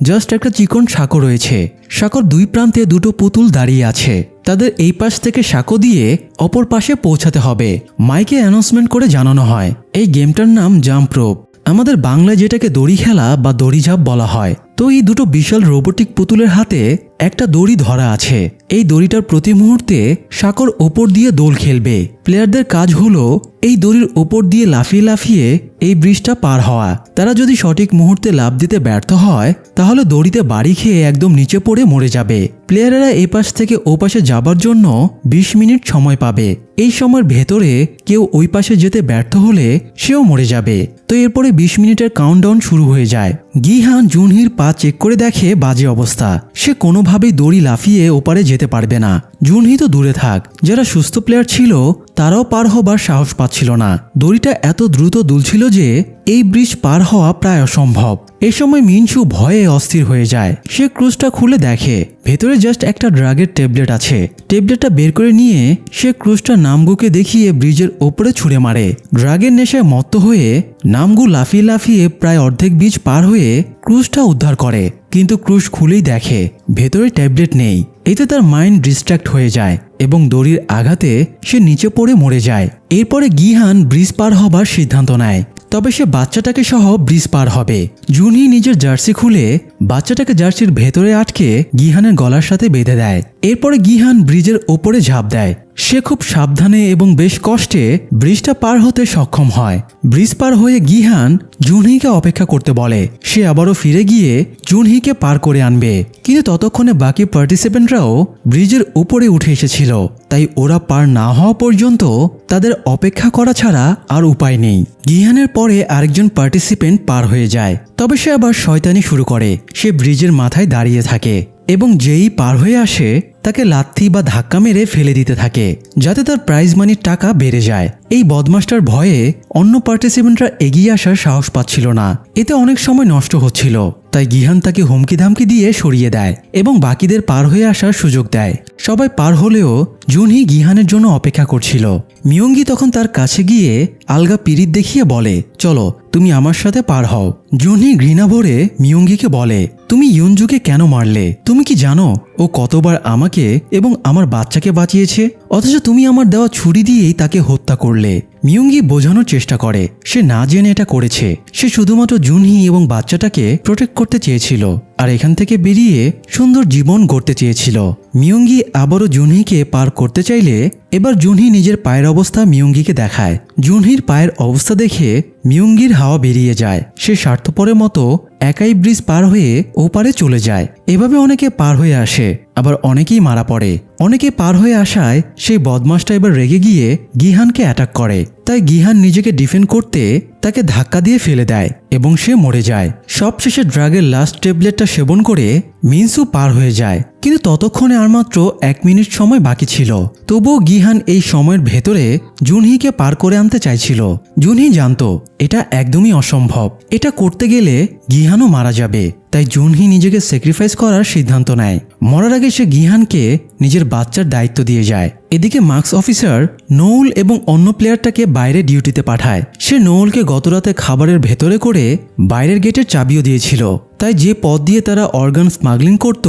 S1: জাস্ট একটা চিকন সাঁকো রয়েছে। সাঁকোর দুই প্রান্তে দুটো পুতুল দাঁড়িয়ে আছে। তাদের এই পাশ থেকে সাঁকো দিয়ে অপর পাশে পৌঁছাতে হবে। মাইকে অ্যানাউন্সমেন্ট করে জানানো হয় এই গেমটার নাম জাম্প রোপ, আমাদের বাংলায় যেটাকে দড়ি খেলা বা দড়িঝাঁপ বলা হয়। তো এই দুটো বিশাল রোবোটিক পুতুলের হাতে একটা দড়ি ধরা আছে। এই দড়িটার প্রতি মুহূর্তে সাঁকোর ওপর দিয়ে দোল খেলবে। প্লেয়ারদের কাজ হলো এই দড়ির ওপর দিয়ে লাফিয়ে লাফিয়ে এই ব্রিজটা পার হওয়া। তারা যদি সঠিক মুহূর্তে লাফ দিতে ব্যর্থ হয় তাহলে দড়িতে বাড়ি খেয়ে একদম নিচে পড়ে মরে যাবে। প্লেয়ারেরা এই পাশ থেকে ও পাশে যাবার জন্য 20 মিনিট সময় পাবে। এই সময়ের ভেতরে কেউ ওই পাশে যেতে ব্যর্থ হলে সেও মরে যাবে। তো এরপরে 20 মিনিটের কাউন্টডাউন শুরু হয়ে যায়। গিহান জুনহির পা চেক করে দেখে বাজে অবস্থা, সে কোনোভাবেই দড়ি লাফিয়ে ওপারে যেতে পারবে না। জুনহি তো দূরে থাক, যারা সুস্থ প্লেয়ার ছিল তারাও পার হবার সাহস পাচ্ছিল না। দড়িটা এত দ্রুত দুলছিল যে এই ব্রিজ পার হওয়া প্রায় অসম্ভব। এ সময় মিনসু ভয়ে অস্থির হয়ে যায়। সে ক্রুজটা খুলে দেখে ভেতরে জাস্ট একটা ড্রাগের ট্যাবলেট আছে। ট্যাবলেটটা বের করে নিয়ে সে ক্রুজটা নামগুকে দেখিয়ে ব্রিজের ওপরে ছুঁড়ে মারে। ড্রাগের নেশায় মত্ত হয়ে নামগু লাফিয়ে লাফিয়ে প্রায় অর্ধেক ব্রিজ পার হয়ে ক্রুজটা উদ্ধার করে, কিন্তু ক্রুজ খুলেই দেখে ভেতরে ট্যাবলেট নেই। এতে তার মাইন্ড ডিস্ট্র্যাক্ট হয়ে যায় এবং দড়ির আঘাতে সে নিচে পড়ে মরে যায়। এরপরে গিহান ব্রিজ পার হবার সিদ্ধান্ত নেয়, তবে সে বাচ্চাটাকে সহ ব্রিজ পার হবে। জুনহি নিজের জার্সি খুলে বাচ্চাটাকে জার্সির ভেতরে আটকে গিহানের গলার সাথে বেঁধে দেয়। এরপরে গিহান ব্রিজের ওপরে ঝাঁপ দেয়। সে খুব সাবধানে এবং বেশ কষ্টে ব্রিজটা পার হতে সক্ষম হয়। ব্রিজ পার হয়ে গিহান জুনহিকে অপেক্ষা করতে বলে। সে আবারও ফিরে গিয়ে জুনহিকে পার করে আনবে, কিন্তু ততক্ষণে বাকি পার্টিসিপেন্টরাও ব্রিজের উপরে উঠে এসেছিল, তাই ওরা পার না হওয়া পর্যন্ত তাদের অপেক্ষা করা ছাড়া আর উপায় নেই। গিহানের পরে আরেকজন পার্টিসিপেন্ট পার হয়ে যায়, তবে সে আবার শয়তানি শুরু করে। সে ব্রিজের মাথায় দাঁড়িয়ে থাকে এবং যেই পার হয়ে আসে তাকে লাথি বা ধাক্কা মেরে ফেলে দিতে থাকে যাতে তার প্রাইজ মানির টাকা বেড়ে যায়। এই বদমাসটার ভয়ে অন্য পার্টিসিপেন্টরা এগিয়ে আসার সাহস পাচ্ছিল না, এতে অনেক সময় নষ্ট হচ্ছিল। তাই গিহান তাকে হুমকি ধামকি দিয়ে সরিয়ে দেয় এবং বাকিদের পার হয়ে আসার সুযোগ দেয়। সবাই পার হলেও জুনহি গিহানের জন্য অপেক্ষা করছিল। মিয়ঙ্গি তখন তার কাছে গিয়ে আলগা পিরিত দেখিয়ে বলে, চলো তুমি আমার সাথে পার হও। জুনহি ঘৃণা ভরে মিয়ঙ্গিকে বলে, তুমি ইয়ঞ্জুকে কেন মারলে? তুমি কি জানো ও কতবার আমাকে এবং আমার বাচ্চাকে বাঁচিয়েছে? অথচ তুমি আমার দেওয়া ছুরি দিয়েই তাকে হত্যা করলে। মিয়ঙ্গি বোঝানোর চেষ্টা করে সে না জেনে এটা করেছে। সে শুধুমাত্র জুনহি এবং বাচ্চাটাকে প্রোটেক্ট করতে চেয়েছিল আর এখান থেকে বেরিয়ে সুন্দর জীবন গড়তে চেয়েছিল। মিয়ঙ্গি আবারও জুনহিকে পার করতে চাইলে এবার জুনহি নিজের পায়ের অবস্থা মিয়ঙ্গিকে দেখায়। জুনহির পায়ের অবস্থা দেখে মিয়ঙ্গির হাওয়া বেরিয়ে যায়। সে স্বার্থপরের মতো একাই ব্রিজ পার হয়ে ওপারে চলে যায়। এভাবে অনেকে পার হয়ে আসে, আবার অনেকেই মারা পড়ে। অনেকে পার হয়ে আসায় সেই বদমাসটা এবার রেগে গিয়ে গিহানকে অ্যাটাক করে। তাই গিহান নিজেকে ডিফেন্ড করতে তাকে ধাক্কা দিয়ে ফেলে দেয় এবং সে মরে যায়। সবশেষে ড্রাগের লাস্ট ট্যাবলেটটা সেবন করে মিনসু পার হয়ে যায়, কিন্তু ততক্ষণে আর মাত্র 1 মিনিট সময় বাকি ছিল। তবুও গিহান এই সময়ের ভেতরে জুনহিকে পার করে আনতে চাইছিল। জুনহি জানতো এটা একদমই অসম্ভব। এটা করতে গেলে গিহানও মারা যাবে। তাই জুনহি নিজেকে স্যাক্রিফাইস করার সিদ্ধান্ত নেয়। মরার আগে সে গিহানকে নিজের বাচ্চার দায়িত্ব দিয়ে যায়। এদিকে মার্কস অফিসার নৌল এবং অন্য প্লেয়ারটাকে বাইরে ডিউটিতে পাঠায়। সে নৌলকে গতরাতে খাবারের ভেতরে করে বাইরের গেটের চাবিও দিয়েছিল। তাই যে পথ দিয়ে তারা অর্গান স্মাগলিং করত,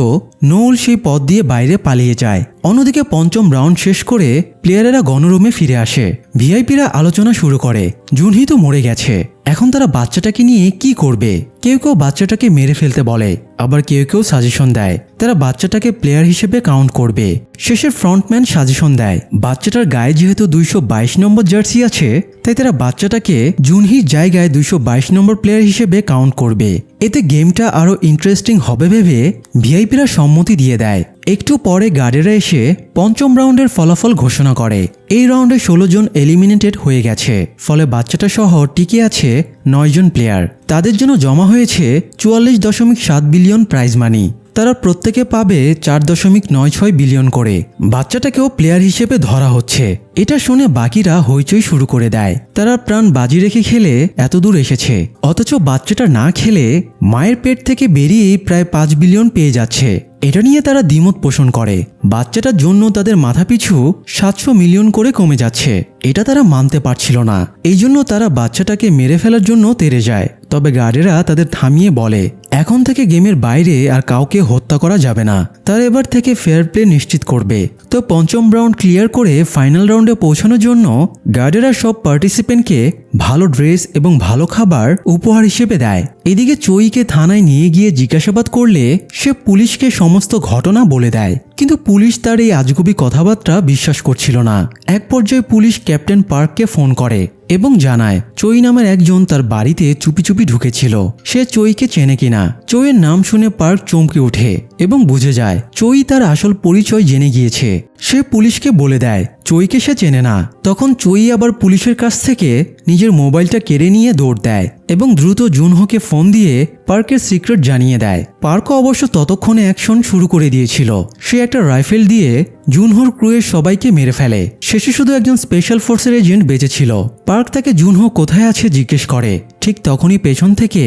S1: নৌল সেই পথ দিয়ে বাইরে পালিয়ে যায়। অন্যদিকে পঞ্চম রাউন্ড শেষ করে প্লেয়ারেরা গণরুমে ফিরে আসে। ভিআইপিরা আলোচনা শুরু করে, জুনহি তো মরে গেছে, এখন তারা বাচ্চাটাকে নিয়ে কি করবে? কেউ কেউ বাচ্চাটাকে মেরে ফেলতে বলে, আবার কেউ কেউ সাজেশন দেয় তারা বাচ্চাটাকে প্লেয়ার হিসেবে কাউন্ট করবে। শেষের ফ্রন্টম্যান সাজেশন দেয় বাচ্চাটার গায়ে যেহেতু 222 নম্বর জার্সি আছে, তাই তারা বাচ্চাটাকে জুনহির জায়গায় 222 নম্বর প্লেয়ার হিসেবে কাউন্ট করবে। এতে গেমটা আরও ইন্টারেস্টিং হবে ভেবে ভিআইপিরা সম্মতি দিয়ে দেয়। একটু পরে গার্ডেরা এসে পঞ্চম রাউন্ডের ফলাফল ঘোষণা করে। এই রাউন্ডে 16 জন এলিমিনেটেড হয়ে গেছে। ফলে বাচ্চাটা সহ টিকে আছে 9 জন প্লেয়ার। তাদের জন্য জমা হয়েছে 44.7 বিলিয়ন প্রাইজ মানি। তারা প্রত্যেকে পাবে 4.96 বিলিয়ন করে। বাচ্চাটাকেও প্লেয়ার হিসেবে ধরা হচ্ছে। এটা শুনে বাকিরা হইচই শুরু করে দেয়। তারা প্রাণ বাজি রেখে খেলে এতদূর এসেছে, অথচ বাচ্চাটা না খেলে মায়ের পেট থেকে বেরিয়েই প্রায় 5 বিলিয়ন পেয়ে যাচ্ছে। এটা নিয়ে তারা দ্বিমত পোষণ করে। বাচ্চাটার জন্য তাদের মাথাপিছু 700 মিলিয়ন করে কমে যাচ্ছে। এটা তারা মানতে পারছিল না। এই জন্য তারা বাচ্চাটাকে মেরে ফেলার জন্য তেড়ে যায়। তবে গার্ডেরা তাদের থামিয়ে বলে, এখন থেকে গেমের বাইরে আর কাউকে হত্যা করা যাবে না। তারা এবার থেকে ফেয়ার প্লে নিশ্চিত করবে। তো পঞ্চম রাউন্ড ক্লিয়ার করে ফাইনাল রাউন্ডে পৌঁছানোর জন্য গার্ডেরা সব পার্টিসিপেন্টকে ভালো ড্রেস এবং ভালো খাবার উপহার হিসেবে দেয়। এদিকে চোইকে থানায় নিয়ে গিয়ে জিজ্ঞাসাবাদ করলে সে পুলিশকে সমস্ত ঘটনা বলে দেয়, কিন্তু পুলিশ তার এই আজগুবি কথাবার্তা বিশ্বাস করছিল না। এক পর্যায়ে পুলিশ ক্যাপ্টেন পার্ককে ফোন করে এবং জানায় চোই নামের একজন তার বাড়িতে চুপি চুপি ঢুকেছিল। সে চোইকে চেনে কিনা। চোইয়ের নাম শুনে পার্ক চমকে ওঠে এবং বুঝে যায় চোই তার আসল পরিচয় জেনে গিয়েছে। সে পুলিশকে বলে দেয় চোইকে সে চেনে না। তখন চোই আবার পুলিশের কাছ থেকে নিজের মোবাইলটা কেড়ে নিয়ে দৌড় দেয় এবং দ্রুত জুনহোকে ফোন দিয়ে পার্কের সিক্রেট জানিয়ে দেয়। পার্কও অবশ্য ততক্ষণে অ্যাকশন শুরু করে দিয়েছিল। সে একটা রাইফেল দিয়ে জুনহোর ক্রুয়ের সবাইকে মেরে ফেলে। শেষে শুধু একজন স্পেশাল ফোর্সের এজেন্ট বেঁচে ছিল। পার্ক তাকে জুনহো কোথায় আছে জিজ্ঞেস করে। ঠিক তখনই পেছন থেকে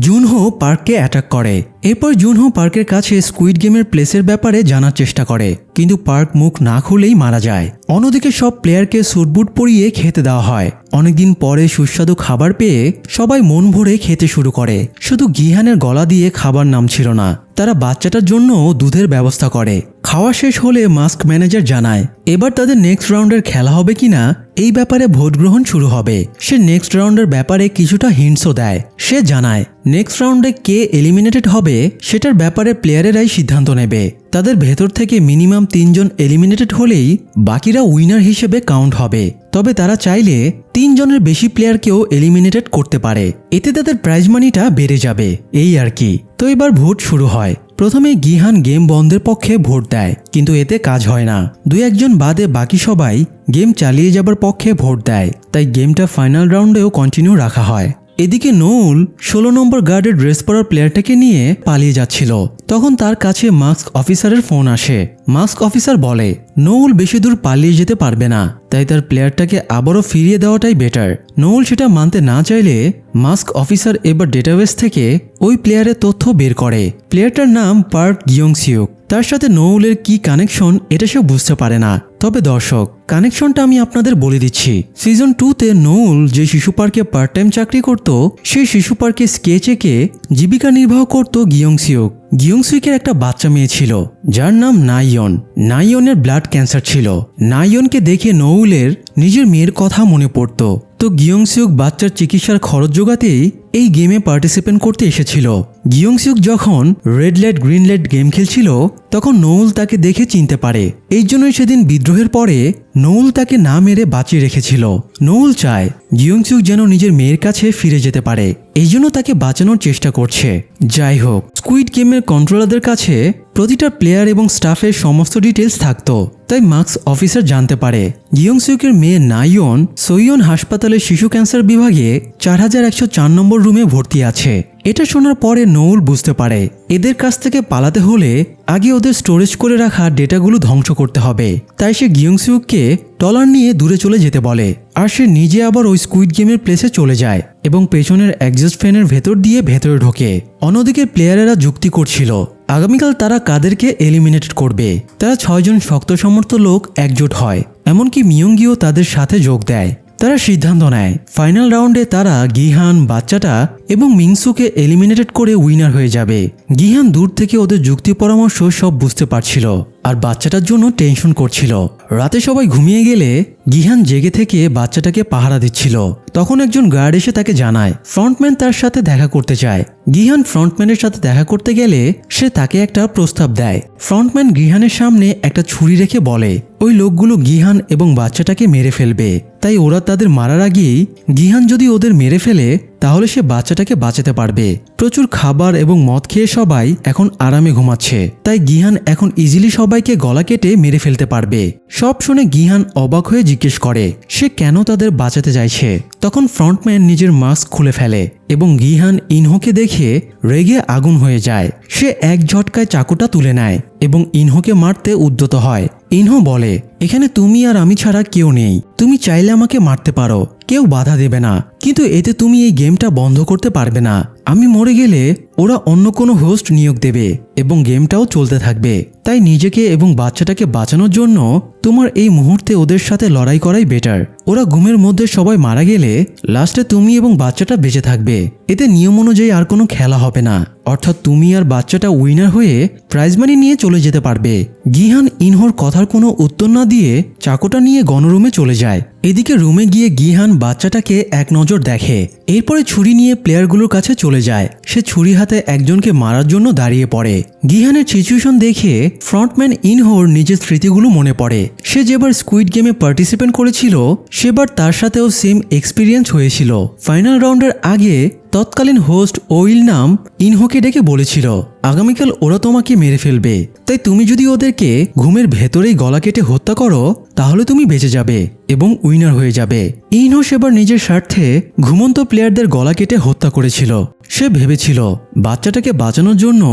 S1: জুনহো পার্ককে অ্যাটাক করে। এরপর জুনহো পার্কের কাছে স্কুইড গেমের প্লেসের ব্যাপারে জানার চেষ্টা করে, কিন্তু পার্ক মুখ না খুলেই মারা যায়। অন্যদিকে সব প্লেয়ারকে স্যুটবুট পরিয়ে খেতে দেওয়া হয়। অনেকদিন পরে সুস্বাদু খাবার পেয়ে সবাই মন ভরে খেতে শুরু করে। শুধু গিহানের গলা দিয়ে খাবার নামছিল না। তারা বাচ্চাটার জন্য দুধের ব্যবস্থা করে। খাওয়া শেষ হলে মাস্ক ম্যানেজার জানায় এবার তাদের নেক্সট রাউন্ডের খেলা হবে কিনা এই ব্যাপারে ভোট গ্রহণ শুরু হবে। সে নেক্সট রাউন্ডের ব্যাপারে কিছুটা হিন্টসও দেয়। সে জানায় নেক্সট রাউন্ডে কে এলিমিনেটেড হবে সেটার ব্যাপারে প্লেয়ারেরাই সিদ্ধান্ত নেবে। তাদের ভেতর থেকে মিনিমাম 3 জন এলিমিনেটেড হলেই বাকিরা উইনার হিসেবে কাউন্ট হবে। তবে তারা চাইলে 3 জনের বেশি প্লেয়ারকেও এলিমিনেটেড করতে পারে। এতে তাদের প্রাইজ মানিটা বেড়ে যাবে, এই আর কি। তো এবার ভোট শুরু হয়। প্রথমে গিহান গেম বন্ধের পক্ষে ভোট দেয়, কিন্তু এতে কাজ হয় না। 2-1 বাদে বাকি সবাই গেম চালিয়ে যাবার পক্ষে ভোট দেয়। তাই গেমটা ফাইনাল রাউন্ডেও কন্টিনিউ রাখা হয়। এদিকে নৌল 16 নম্বর গার্ডের ড্রেস পরার প্লেয়ারটাকে নিয়ে পালিয়ে যাচ্ছিল। তখন তার কাছে মাস্ক অফিসারের ফোন আসে। মাস্ক অফিসার বলে নোউল বেশি দূর পালিয়ে যেতে পারবে না, তাই তার প্লেয়ারটাকে আবারও ফিরিয়ে দেওয়াটাই বেটার। নোউল সেটা মানতে না চাইলে মাস্ক অফিসার এবার ডেটাবেস থেকে ওই প্লেয়ারের তথ্য বের করে। প্লেয়ারটার নাম পার্ক গিয়ংসিউক। তার সাথে নোউলের কি কানেকশন এটা সে বুঝতে পারে না। তবে দর্শক, কানেকশনটা আমি আপনাদের বলে দিচ্ছি। সিজন 2-তে নোউল যে শিশু পার্কে পার্ট টাইম চাকরি করত, সেই শিশু পার্কে স্কেচ এঁকে জীবিকা নির্বাহ করত গিয়ংসিউক। গিয়ংসিউকের একটা বাচ্চা মেয়ে ছিল যার নাম নাইয়ন। নাইয়নের ব্লাড ক্যান্সার ছিল। নাইয়নকে দেখে নোউলের নিজের মেয়ের কথা মনে পড়ত। তো গিয়ংসিউক বাচ্চার চিকিৎসার খরচ জোগাতেই এই গেমে পার্টিসিপেট করতে এসেছিল। গিয়ংসিউক যখন red light green light game খেলছিল তখন নোউল তাকে দেখে চিনতে পারে। এই জন্যই সেদিন বিদ্রোহের পরে নোউল তাকে না মেরে বাঁচিয়ে রেখেছিল। নোউল চায় গিয়ংসিউক যেন নিজের মেয়ের কাছে ফিরে যেতে পারে, এই জন্য তাকে বাঁচানোর চেষ্টা করছে। যাই হোক, স্কুইড গেমের কন্ট্রোলারদের কাছে প্রতিটা প্লেয়ার এবং স্টাফের সমস্ত ডিটেলস থাকতো। তাই মাস্ক অফিসার জানতে পারে গিয়ংসিউকের মেয়ে নাইয়ন সোইয়ন হাসপাতালের শিশু ক্যান্সার বিভাগে 4104 নম্বর রুমে ভর্তি আছে। এটা শোনার পরে নোউল বুঝতে পারে এদের কাছ থেকে পালাতে হলে আগে ওদের স্টোরেজ করে রাখা ডেটাগুলো ধ্বংস করতে হবে। তাই সে গিয়ংসিউককে টলার নিয়ে দূরে চলে যেতে বলে, আর সে নিজে আবার ওই স্কুইড গেমের প্লেসে চলে যায় এবং পেছনের এক্সস্ট ফ্যানের ভেতর দিয়ে ভেতরে ঢোকে। অন্যদিকে প্লেয়ারেরা যুক্তি করছিল আগামীকাল তারা কাদেরকে এলিমিনেট করবে। তারা 6 জন শক্ত সমর্থ লোক একজোট হয়, এমনকি মিয়ংগিও তাদের সাথে যোগ দেয়। তারা সিদ্ধান্ত নেয় ফাইনাল রাউন্ডে তারা গিহান, বাচ্চাটা এবং মিংসুকে এলিমিনেটেড করে উইনার হয়ে যাবে। গিহান দূর থেকে ওদের যুক্তি পরামর্শ সব বুঝতে পারছিল আর বাচ্চাটার জন্য টেনশন করছিল। রাতে সবাই ঘুমিয়ে গেলে গিহান জেগে থেকে বাচ্চাটাকে পাহারা দিচ্ছিল। তখন একজন গার্ড এসে তাকে জানায় ফ্রন্টম্যান তার সাথে দেখা করতে চায়। গিহান ফ্রন্টম্যানের সাথে দেখা করতে গেলে সে তাকে একটা প্রস্তাব দেয়। ফ্রন্টম্যান গিহানের সামনে একটা ছুরি রেখে বলে ওই লোকগুলো গিহান এবং বাচ্চাটাকে মেরে ফেলবে, তাই ওরা তাদের মারার আগেই গিহান যদি ওদের মেরে ফেলে তাহলে সে বাচ্চাটাকে বাঁচাতে পারবে। প্রচুর খাবার এবং মদ খেয়ে সবাই এখন আরামে ঘুমাচ্ছে, তাই গিহান এখন ইজিলি সবাইকে গলা কেটে মেরে ফেলতে পারবে। সব শুনে গিহান অবাক হয়ে জিজ্ঞেস করে সে কেন তাদের বাঁচাতে চাইছে। তখন ফ্রন্টম্যান নিজের মাস্ক খুলে ফেলে এবং গিহান ইনহোকে দেখে রেগে আগুন হয়ে যায়। সে এক ঝটকায় চাকুটা তুলে নেয় এবং ইনহোকে মারতে উদ্যত হয়। ইনহো বলে এখানে তুমি আর আমি ছাড়া কেউ নেই, তুমি চাইলে আমাকে মারতে পারো, কেউ বাধা দেবে না, কিন্তু এতে তুমি এই গেমটা বন্ধ করতে পারবে না। আমি মরে গেলে ওরা অন্য কোনো হোস্ট নিয়োগ দেবে এবং গেমটাও চলতে থাকবে। তাই নিজেকে এবং বাচ্চাটাকে বাঁচানোর জন্য তোমার এই মুহূর্তে ওদের সাথে লড়াই করাই বেটার। ওরা ঘুমের মধ্যে সবাই মারা গেলে লাস্টে তুমি এবং বাচ্চাটা বেঁচে থাকবে। এতে নিয়ম অনুযায়ী আর কোনো খেলা হবে না, অর্থাৎ তুমি আর বাচ্চাটা উইনার হয়ে প্রাইজ মানি নিয়ে চলে যেতে পারবে। গিহান ইনহোর কথার কোনো উত্তর না দিয়ে চাকুটা নিয়ে গণরুমে চলে যায়। এদিকে রুমে গিয়ে গিহান বাচ্চাটাকে এক নজর দেখে, এরপরে ছুরি নিয়ে প্লেয়ারগুলোর কাছে চলে যায়। সে ছুরি হাতে একজনকে মারার জন্য দাঁড়িয়ে পড়ে। গিহানের সিচুয়েশন দেখে ফ্রন্টম্যান ইনহোর নিজের স্মৃতিগুলো মনে পড়ে। সে যেবার স্কুইড গেমে পার্টিসিপেট করেছিল সেবার তার সাথেও সেম এক্সপিরিয়েন্স হয়েছিল। ফাইনাল রাউন্ডের আগে তৎকালীন হোস্ট ওইল নাম ইনহোকে ডেকে বলেছিল আগামীকাল ওরা তোমাকে মেরে ফেলবে, তাই তুমি যদি ওদেরকে ঘুমের ভেতরেই গলা কেটে হত্যা করো তাহলে তুমি বেঁচে যাবে এবং উইনার হয়ে যাবে। ইনহো সেবার নিজের স্বার্থে ঘুমন্ত প্লেয়ারদের গলা কেটে হত্যা করেছিল। সে ভেবেছিল বাচ্চাটাকে বাঁচানোর জন্য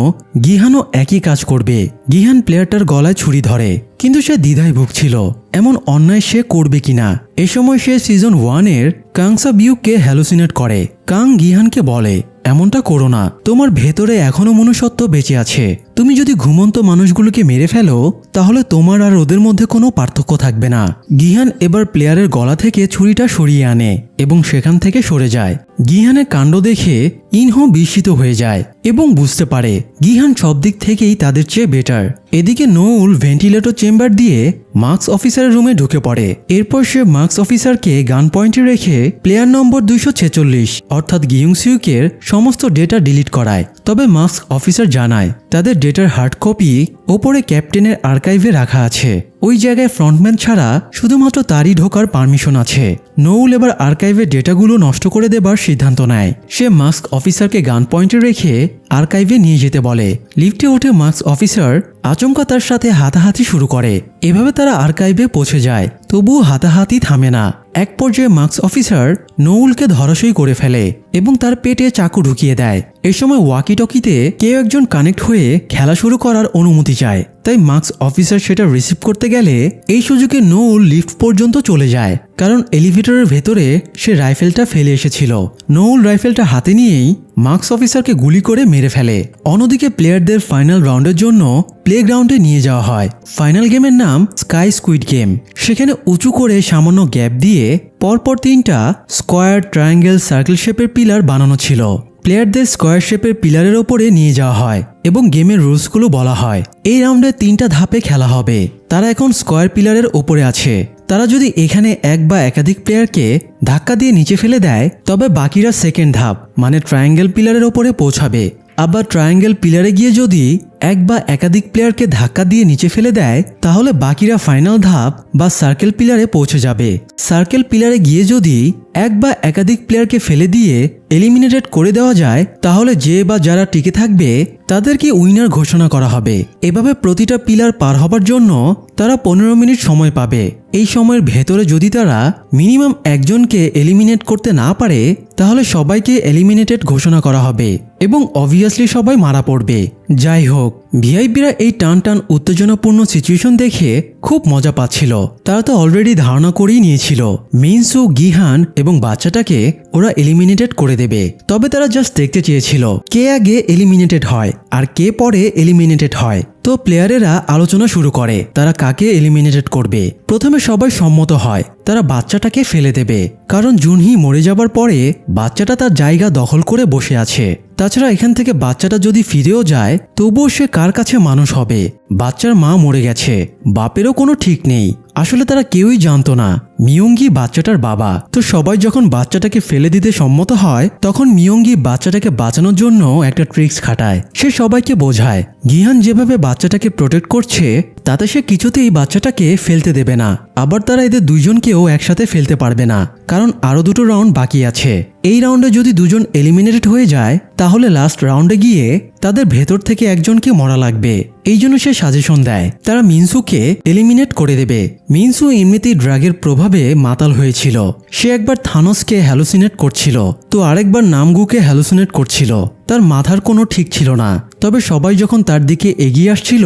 S1: গিহানও একই কাজ করবে। গিহান প্লেয়ারটার গলায় ছুরি ধরে, কিন্তু সে দ্বিধায় ভুগছিল এমন অন্যায় সে করবে কিনা। এ সময় সে সিজন 1-এর কাংসা বিউককে হ্যালুসিনেট করে। কাং গিহানকে বলে এমনটা করো না, তোমার ভেতরে এখনো মনুষ্যত্ব বেঁচে আছে। তুমি যদি ঘুমন্ত মানুষগুলোকে মেরে ফেলো তাহলে তোমার আর ওদের মধ্যে কোনো পার্থক্য থাকবে না। গিহান এবার প্লেয়ারের গলা থেকে ছুরিটা সরিয়ে আনে এবং সেখান থেকে সরে যায়। গিহানের কাণ্ড দেখে ইনহো বিস্মিত হয়ে যায় এবং বুঝতে পারে গিহান সব দিক থেকেই তাদের চেয়ে বেটার। এদিকে নোউল ভেন্টিলেটর চেম্বার দিয়ে মার্কস অফিসারের রুমে ঢুকে পড়ে। এরপর সে মার্কস অফিসারকে গান পয়েন্টে রেখে প্লেয়ার নম্বর 246 অর্থাৎ গিয়ংসিউকের সমস্ত ডেটা ডিলিট করায়। তবে মার্কস অফিসার জানায় তাদের ডেটার হার্ড কপি ওপরে ক্যাপ্টেনের আর্কাইভে রাখা আছে। ওই জায়গায় ফ্রন্টম্যান ছাড়া শুধুমাত্র তারই ঢোকার পারমিশন আছে। নোউল এবার আর্কাইভের ডেটাগুলো নষ্ট করে দেবার সিদ্ধান্ত নেয়। সে মাস্ক অফিসারকে গান পয়েন্টে রেখে আর্কাইভে নিয়ে যেতে বলে। লিফটে উঠে মাস্ক অফিসার আচমকা তার সাথে হাতাহাতি শুরু করে। এভাবে তারা আর্কাইভে পৌঁছে যায়, তবুও হাতাহাতি থামে না। এক পর্যায়ে মার্কস অফিসার নৌলকে ধরাশয়ী করে ফেলে এবং তার পেটে চাকু ঢুকিয়ে দেয়। এই সময় ওয়াকি টকিতে কেউ একজন কানেক্ট হয়ে খেলা শুরু করার অনুমতি চায়, তাই মার্কস অফিসার সেটা রিসিভ করতে গেলে এই সুযোগে নৌল লিফট পর্যন্ত চলে যায়, কারণ এলিভেটরের ভেতরে সে রাইফেলটা ফেলে এসেছিল। নৌল রাইফেলটা হাতে নিয়েই মার্কস অফিসারকে গুলি করে মেরে ফেলে। অন্যদিকে প্লেয়ারদের ফাইনাল রাউন্ডের জন্য প্লেগ্রাউন্ডে নিয়ে যাওয়া হয়। ফাইনাল গেমের নাম স্কাই স্কুইড গেম। সেখানে উঁচু করে সামান্য গ্যাপ দিয়ে পরপর 3টা স্কোয়ার, ট্রায়াঙ্গেল, সার্কেল শেপের পিলার বানানো ছিল। প্লেয়ারদের স্কোয়ার শেপের পিলারের ওপরে নিয়ে যাওয়া হয় এবং গেমের রুলসগুলো বলা হয়। এই রাউন্ডে 3টা ধাপে খেলা হবে। তারা এখন স্কোয়ার পিলারের ওপরে আছে। তারা যদি এখানে এক বা একাধিক প্লেয়ারকে ধাক্কা দিয়ে নিচে ফেলে দেয়, তবে বাকিরা সেকেন্ড ধাপ মানে ট্রায়াঙ্গেল পিলারের ওপরে পৌঁছাবে। আবার ট্রায়াঙ্গেল পিলারে গিয়ে যদি এক বা একাধিক প্লেয়ারকে ধাক্কা দিয়ে নিচে ফেলে দেয়, তাহলে বাকিরা ফাইনাল ধাপ বা সার্কেল পিলারে পৌঁছে যাবে। সার্কেল পিলারে গিয়ে যদি এক বা একাধিক প্লেয়ারকে ফেলে দিয়ে এলিমিনেটেড করে দেওয়া যায়, তাহলে যে বা যারা টিকে থাকবে তাদেরকে উইনার ঘোষণা করা হবে। এভাবে প্রতিটা পিলার পার হবার জন্য তারা 15 মিনিট সময় পাবে। এই সময়ের ভেতরে যদি তারা মিনিমাম একজনকে এলিমিনেট করতে না পারে, তাহলে সবাইকে এলিমিনেটেড ঘোষণা করা হবে এবং অবভিয়াসলি সবাই মারা পড়বে। যাই হোক, ভিআইপিরা এই টান টান উত্তেজনাপূর্ণ সিচুয়েশন দেখে খুব মজা পাচ্ছিল। তারা তো অলরেডি ধারণা করেই নিয়েছিল মিনসু, গিহান এবং বাচ্চাটাকে ওরা এলিমিনেটেড করে দেবে। তবে তারা জাস্ট দেখতে চেয়েছিল কে আগে এলিমিনেটেড হয় আর কে পরে এলিমিনেটেড হয়। তো প্লেয়ারেরা আলোচনা শুরু করে তারা কাকে এলিমিনেটেড করবে। প্রথমে সবাই সম্মত হয় তারা বাচ্চাটাকে ফেলে দেবে, কারণ জুনহি মরে যাবার পরে বাচ্চাটা তার জায়গা দখল করে বসে আছে। তাছাড়া এখান থেকে বাচ্চাটা যদি ফিরেও যায়, তবুও সে কার কাছে মানুষ হবে? বাচ্চার মা মরে গেছে, বাপেরও কোনো ঠিক নেই। আসলে তারা কেউই জানতো না মিয়ঙ্গি বাচ্চাটার বাবা। তো সবাই যখন বাচ্চাটাকে ফেলে দিতে সম্মত হয়, তখন মিয়ঙ্গি বাচ্চাটাকে বাঁচানোর জন্য একটা ট্রিক্স খাটায়। সে সবাইকে বোঝায় গিহান যেভাবে বাচ্চাটাকে প্রোটেক্ট করছে তাতে সে কিছুতেই বাচ্চাটাকে ফেলতে দেবে না। আবার তারা এদের দুইজনকেও একসাথে ফেলতে পারবে না, কারণ আরো 2টো রাউন্ড বাকি আছে। এই রাউন্ডে যদি দুজন এলিমিনেটেড হয়ে যায়, তাহলে লাস্ট রাউন্ডে গিয়ে তাদের ভেতর থেকে একজনকে মরা লাগবে। এই জন্য সে সাজেশন দেয় তারা মিনসুকে এলিমিনেট করে দেবে। মিনসু এমনিতেই ড্রাগের প্রভাবে মাতাল হয়েছিল। সে একবার থানোসকে হ্যালুসিনেট করছিল, তো আরেকবার নামগুকে হ্যালুসিনেট করছিল। তার মাথার কোনো ঠিক ছিল না। তবে সবাই যখন তার দিকে এগিয়ে আসছিল,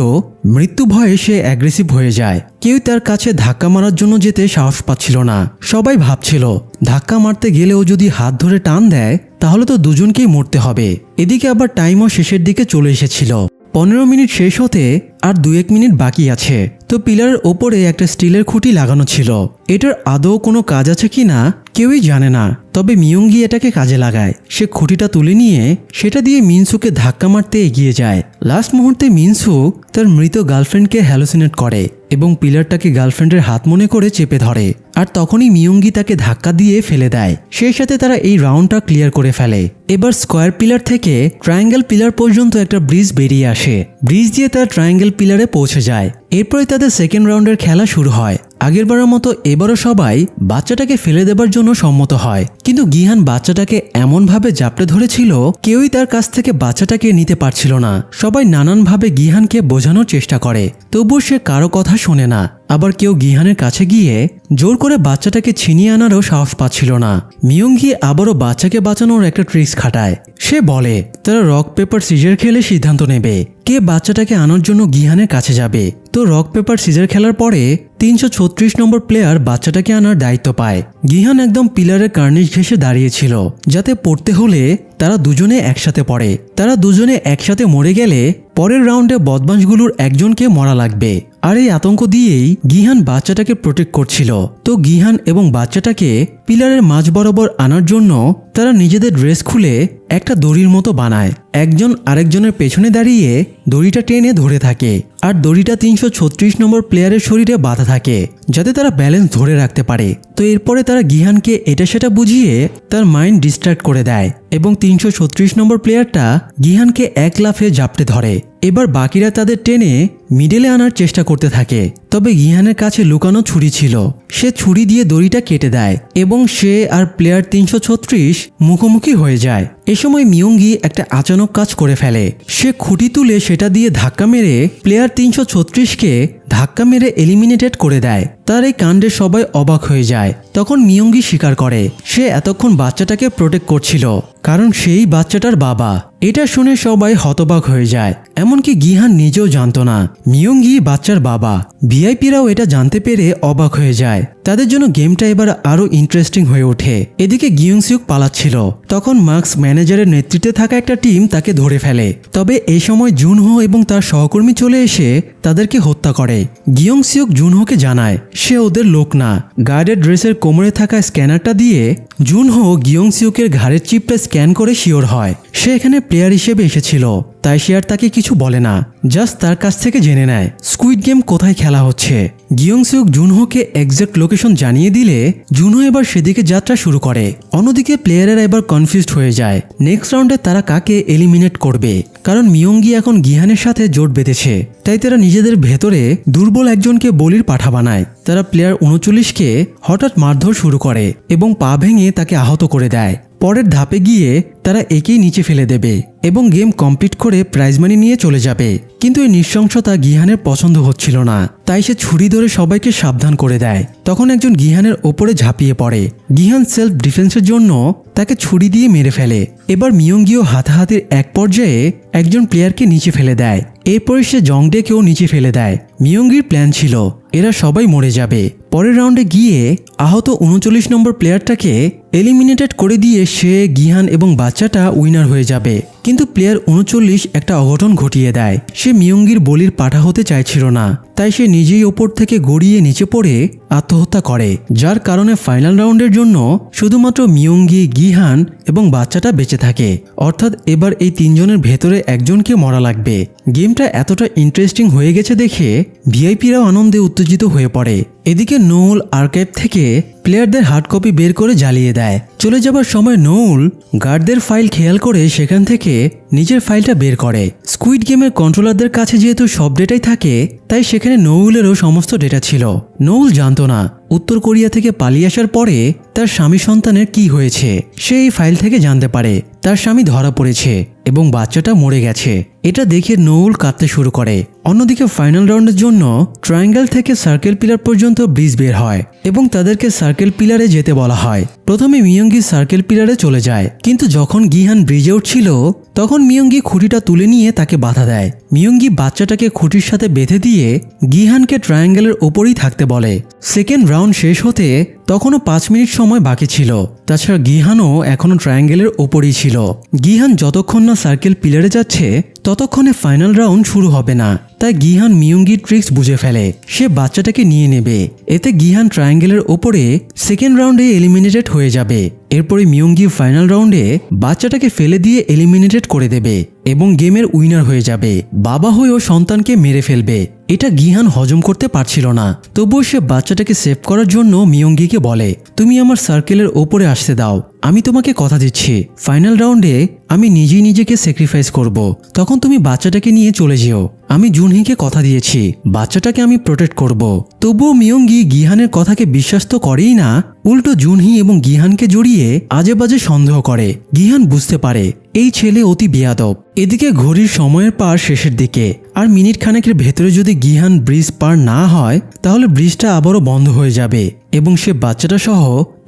S1: মৃত্যু ভয়ে সে অ্যাগ্রেসিভ হয়ে যায়। কেউ তার কাছে ধাক্কা মারার জন্য যেতে সাহস পাচ্ছিল না। সবাই ভাবছিল ধাক্কা মারতে গেলেও যদি হাত ধরে টান দেয়, তাহলে তো দুজনকেই মরতে হবে। এদিকে আবার টাইমও শেষের দিকে চলে এসেছিল। 15 মিনিট শেষ হতে আর 2-1 মিনিট বাকি আছে। তো পিলারের ওপরে একটা স্টিলের খুঁটি লাগানো ছিল। এটার আদৌ কোনো কাজ আছে কিনা কেউই জানে না। তবে মিয়ঙ্গি এটাকে কাজে লাগায়। সে খুঁটিটা তুলে নিয়ে সেটা দিয়ে মিনসুকে ধাক্কা মারতে এগিয়ে যায়। লাস্ট মুহূর্তে মিনসু তার মৃত গার্লফ্রেন্ডকে হ্যালুসিনেট করে এবং পিলারটাকে গার্লফ্রেন্ডের হাত মনে করে চেপে ধরে। আর তখনই মিয়ঙ্গি তাকে ধাক্কা দিয়ে ফেলে দেয়। সেই সাথে তারা এই রাউন্ডটা ক্লিয়ার করে ফেলে। এবার স্কোয়ার পিলার থেকে ট্রায়াঙ্গেল পিলার পর্যন্ত একটা ব্রিজ বেরিয়ে আসে। ব্রিজ দিয়ে তারা ট্রায়াঙ্গেল পিলারে পৌঁছে যায়। এরপরে তাদের সেকেন্ড রাউন্ডের খেলা শুরু হয়। আগেরবারের মতো এবারও সবাই বাচ্চাটাকে ফেলে দেবার জন্য সম্মত হয়, কিন্তু গিহান বাচ্চাটাকে এমনভাবে জাপটে ধরেছিল কেউই তার কাছ থেকে বাচ্চাটাকে নিতে পারছিল না। সবাই নানানভাবে গিহানকে বোঝানোর চেষ্টা করে, তবুও সে কারো কথা শোনে না। আবার কেউ গিহানের কাছে গিয়ে জোর করে বাচ্চাটাকে ছিনিয়ে আনারও সাহস পাচ্ছিল না। মিয়ঙ্গি আবারও বাচ্চাকে বাঁচানোর একটা ট্রিক্স খাটায়। সে বলে তারা রক পেপার সিজার খেলে সিদ্ধান্ত নেবে কে বাচ্চাটাকে আনার জন্য গিহানের কাছে যাবে। তো রক পেপার সিজার খেলার পরে 336 নম্বর প্লেয়ার বাচ্চাটাকে আনার দায়িত্ব পায়। গিহান একদম পিলারের কার্নিশ ঘেঁষে দাঁড়িয়েছিল, যাতে পড়তে হলে তারা দুজনে একসাথে পড়ে। তারা দুজনে একসাথে মরে গেলে পরের রাউন্ডে বদমাশগুলোর একজনকে মরা লাগবে। আর এই আতঙ্ক দিয়েই গিহান বাচ্চাটাকে প্রোটেক্ট করছিল। তো গিহান এবং বাচ্চাটাকে পিলারের মাঝ বরাবর আনার জন্য তারা নিজেদের ড্রেস খুলে একটা দড়ির মতো বানায়। একজন আরেকজনের পেছনে দাঁড়িয়ে দড়িটা টেনে ধরে থাকে, আর দড়িটা 336 নম্বর প্লেয়ারের শরীরে বাঁধা থাকে, যাতে তারা ব্যালেন্স ধরে রাখতে পারে। তো এরপরে তারা গিহানকে এটা সেটা বুঝিয়ে তার মাইন্ড ডিস্ট্র্যাক্ট করে দেয় এবং 336 নম্বর প্লেয়ারটা গিহানকে এক লাফে জাপটে ধরে। এবার বাকিরা তাদের টেনে মিডলে আনার চেষ্টা করতে থাকে। তবে গিহানের কাছে লুকানো ছুরি ছিল, সে ছুরি দিয়ে দড়িটা কেটে দেয় এবং সে আর প্লেয়ার 336 মুখোমুখি হয়ে যায়। এ সময় মিয়ঙ্গি একটা আচানক কাজ করে ফেলে। সে খুঁটি তুলে সেটা দিয়ে ধাক্কা মেরে প্লেয়ার 336কে ধাক্কা মেরে এলিমিনেটেড করে দেয়। তার এই কাণ্ডে সবাই অবাক হয়ে যায়। তখন মিয়ঙ্গি স্বীকার করে সে এতক্ষণ বাচ্চাটাকে প্রোটেক্ট করছিল, কারণ সেই বাচ্চাটার বাবা। এটা শুনে সবাই হতবাক হয়ে যায়, এমনকি গিহান নিজেও জানতো না মিয়ঙ্গি বাচ্চার বাবা। ভিআইপিরাও এটা জানতে পেরে অবাক হয়ে যায়। তাদের জন্য গেমটা এবার আরো ইন্টারেস্টিং হয়ে ওঠে। এদিকে গিয়ংসিউক পালাচ্ছিল, তখন মার্কস ম্যানেজারের নেতৃত্বে থাকা একটা টিম তাকে ধরে ফেলে। তবে এই সময় জুনহো এবং তার সহকর্মী চলে এসে তাদেরকে হত্যা করে। গিয়ংসিউক জুনহোকে জানায় সে ওদের লোক না। গার্ডের ড্রেসের কোমরে থাকা স্ক্যানারটা দিয়ে জুনহো গিয়ংসিউকের ঘাড়ের চিপটা স্ক্যান করে শিওর হয় সে এখানে প্লেয়ার হিসেবে এসেছিল। তাই সে আর তাকে কিছু বলে না, জাস্ট তার কাছ থেকে জেনে নেয় স্কুইড গেম কোথায় খেলা হচ্ছে। গিয়ংসিউক জুনহোকে এক্সাক্ট লোকেশন জানিয়ে দিলে জুনহো এবার সেদিকে যাত্রা শুরু করে। অন্যদিকে প্লেয়ারেরা এবার কনফিউজড হয়ে যায় নেক্সট রাউন্ডে তারা কাকে এলিমিনেট করবে, কারণ মিয়ঙ্গি এখন গিহানের সাথে জোট বেঁধেছে। তাই তারা নিজেদের ভেতরে দুর্বল একজনকে বলির পাঠা বানায়। তারা প্লেয়ার 39কে হঠাৎ মারধর শুরু করে এবং পা ভেঙে তাকে আহত করে দেয়। পরের ধাপে গিয়ে তারা একেই নিচে ফেলে দেবে এবং গেম কমপ্লিট করে প্রাইজ মানি নিয়ে চলে যাবে। কিন্তু এই নৃশংসতা গিহানের পছন্দ হচ্ছিল না, তাই সে ছুরি ধরে সবাইকে সাবধান করে দেয়। তখন একজন গিহানের ওপরে ঝাঁপিয়ে পড়ে। গিহান সেলফ ডিফেন্সের জন্য তাকে ছুরি দিয়ে মেরে ফেলে। এবার মিয়ঙ্গিও হাতাহাতির এক পর্যায়ে একজন প্লেয়ারকে নিচে ফেলে দেয়। এরপরে সে জংডেকেও নিচে ফেলে দেয়। মিয়ঙ্গির প্ল্যান ছিল এরা সবাই মরে যাবে। পরের রাউন্ডে গিয়ে আহত 39 নম্বর প্লেয়ারটাকে এলিমিনেটেড করে দিয়ে সে, গিহান এবং বাচ্চাটা উইনার হয়ে যাবে। কিন্তু প্লেয়ার 39 একটা অঘটন ঘটিয়ে দেয়। সে মিয়ঙ্গির বলির পাঠা হতে চাইছিল না, তাই সে নিজেই ওপর থেকে গড়িয়ে নিচে পড়ে আত্মহত্যা করে, যার কারণে ফাইনাল রাউন্ডের জন্য শুধুমাত্র মিয়ঙ্গি, গিহান এবং বাচ্চাটা বেঁচে থাকে। অর্থাৎ এবার এই তিনজনের ভেতরে একজনকে মরা লাগবে। গেমটা এতটা ইন্টারেস্টিং হয়ে গেছে দেখে ভিআইপিরাও আনন্দে উত্তেজিত হয়ে পড়ে। এদিকে নোল আর্কাইভ থেকে প্লেয়ারদের হার্ড কপি বের করে জ্বালিয়ে দেয়। চলে যাবার সময় নোল গার্ডদের ফাইল খেয়াল করে সেখান থেকে নিজের ফাইলটা বের করে। স্কুইড গেমের কন্ট্রোলারদের কাছে যেহেতু সব ডেটাই থাকে, তাই সেখানে নোউলেরও সমস্ত ডেটা ছিল। নোউল জানতো না উত্তর কোরিয়া থেকে পালিয়ে আসার পরে তার স্বামী সন্তানের কি হয়েছে। সে এই ফাইল থেকে জানতে পারে তার স্বামী ধরা পড়েছে এবং বাচ্চাটা মরে গেছে। এটা দেখে নোউল কাঁদতে শুরু করে। অন্যদিকে ফাইনাল রাউন্ডের জন্য ট্রায়াঙ্গেল থেকে সার্কেল পিলার পর্যন্ত ব্রিজ বের হয় এবং তাদেরকে সার্কেল পিলারে যেতে বলা হয়। প্রথমে মিয়ঙ্গি সার্কেল পিলারে চলে যায়, কিন্তু যখন গিহান ব্রিজে উঠছিল তখন মিয়ঙ্গি খুঁটিটা তুলে নিয়ে তাকে বাধা দেয়। মিয়ঙ্গি বাচ্চাটাকে খুঁটির সাথে বেঁধে দিয়ে গিহানকে ট্রায়াঙ্গেলের ওপরেই থাকতে বলে। সেকেন্ড রাউন্ড শেষ হতে তখনও 5 মিনিট সময় বাকি ছিল। তাছাড়া গিহানও এখনও ট্রায়াঙ্গেলের ওপরেই ছিল। গিহান যতক্ষণ না সার্কেল পিলারে যাচ্ছে ততক্ষণে ফাইনাল রাউন্ড শুরু হবে না। তাই গিহান মিয়ঙ্গির ট্রিক্স বুঝে ফেলে, সে বাচ্চাটাকে নিয়ে নেবে। এতে গিহান ট্রায়াঙ্গেলের ওপরে সেকেন্ড রাউন্ডে এলিমিনেটেড হয়ে যাবে। এরপরে মিয়ঙ্গি ফাইনাল রাউন্ডে বাচ্চাটাকে ফেলে দিয়ে এলিমিনেটেড করে দেবে এবং গেমের উইনার হয়ে যাবে। বাবা হয়েও সন্তানকে মেরে ফেলবে। এটা গিহান হজম করতে পারছিল না। তবুও সে বাচ্চাটাকে সেভ করার জন্য মিয়ঙ্গিকে বলে, তুমি আমার সার্কেলের ওপরে আসতে দাও, আমি তোমাকে কথা দিচ্ছি ফাইনাল রাউন্ডে আমি নিজেই নিজেকে স্যাক্রিফাইস করব। তখন তুমি বাচ্চাটাকে নিয়ে চলে যেও। আমি জুনহিকে কথা দিয়েছি বাচ্চাটাকে আমি প্রোটেক্ট করব। তবুও মিয়ঙ্গি গিহানের কথাকে বিশ্বাস তো করেই না, উল্টো জুনহি এবং গিহানকে জড়িয়ে আজে বাজে সন্দেহ করে। গিহান বুঝতে পারে এই ছেলে অতি বেয়াদব। এদিকে ঘড়ির সময়ের পার শেষের দিকে, আর মিনিট খানেকের ভেতরে যদি গিহান ব্রিজ পার না হয় তাহলে ব্রিজটা আবারও বন্ধ হয়ে যাবে এবং সে বাচ্চাটা সহ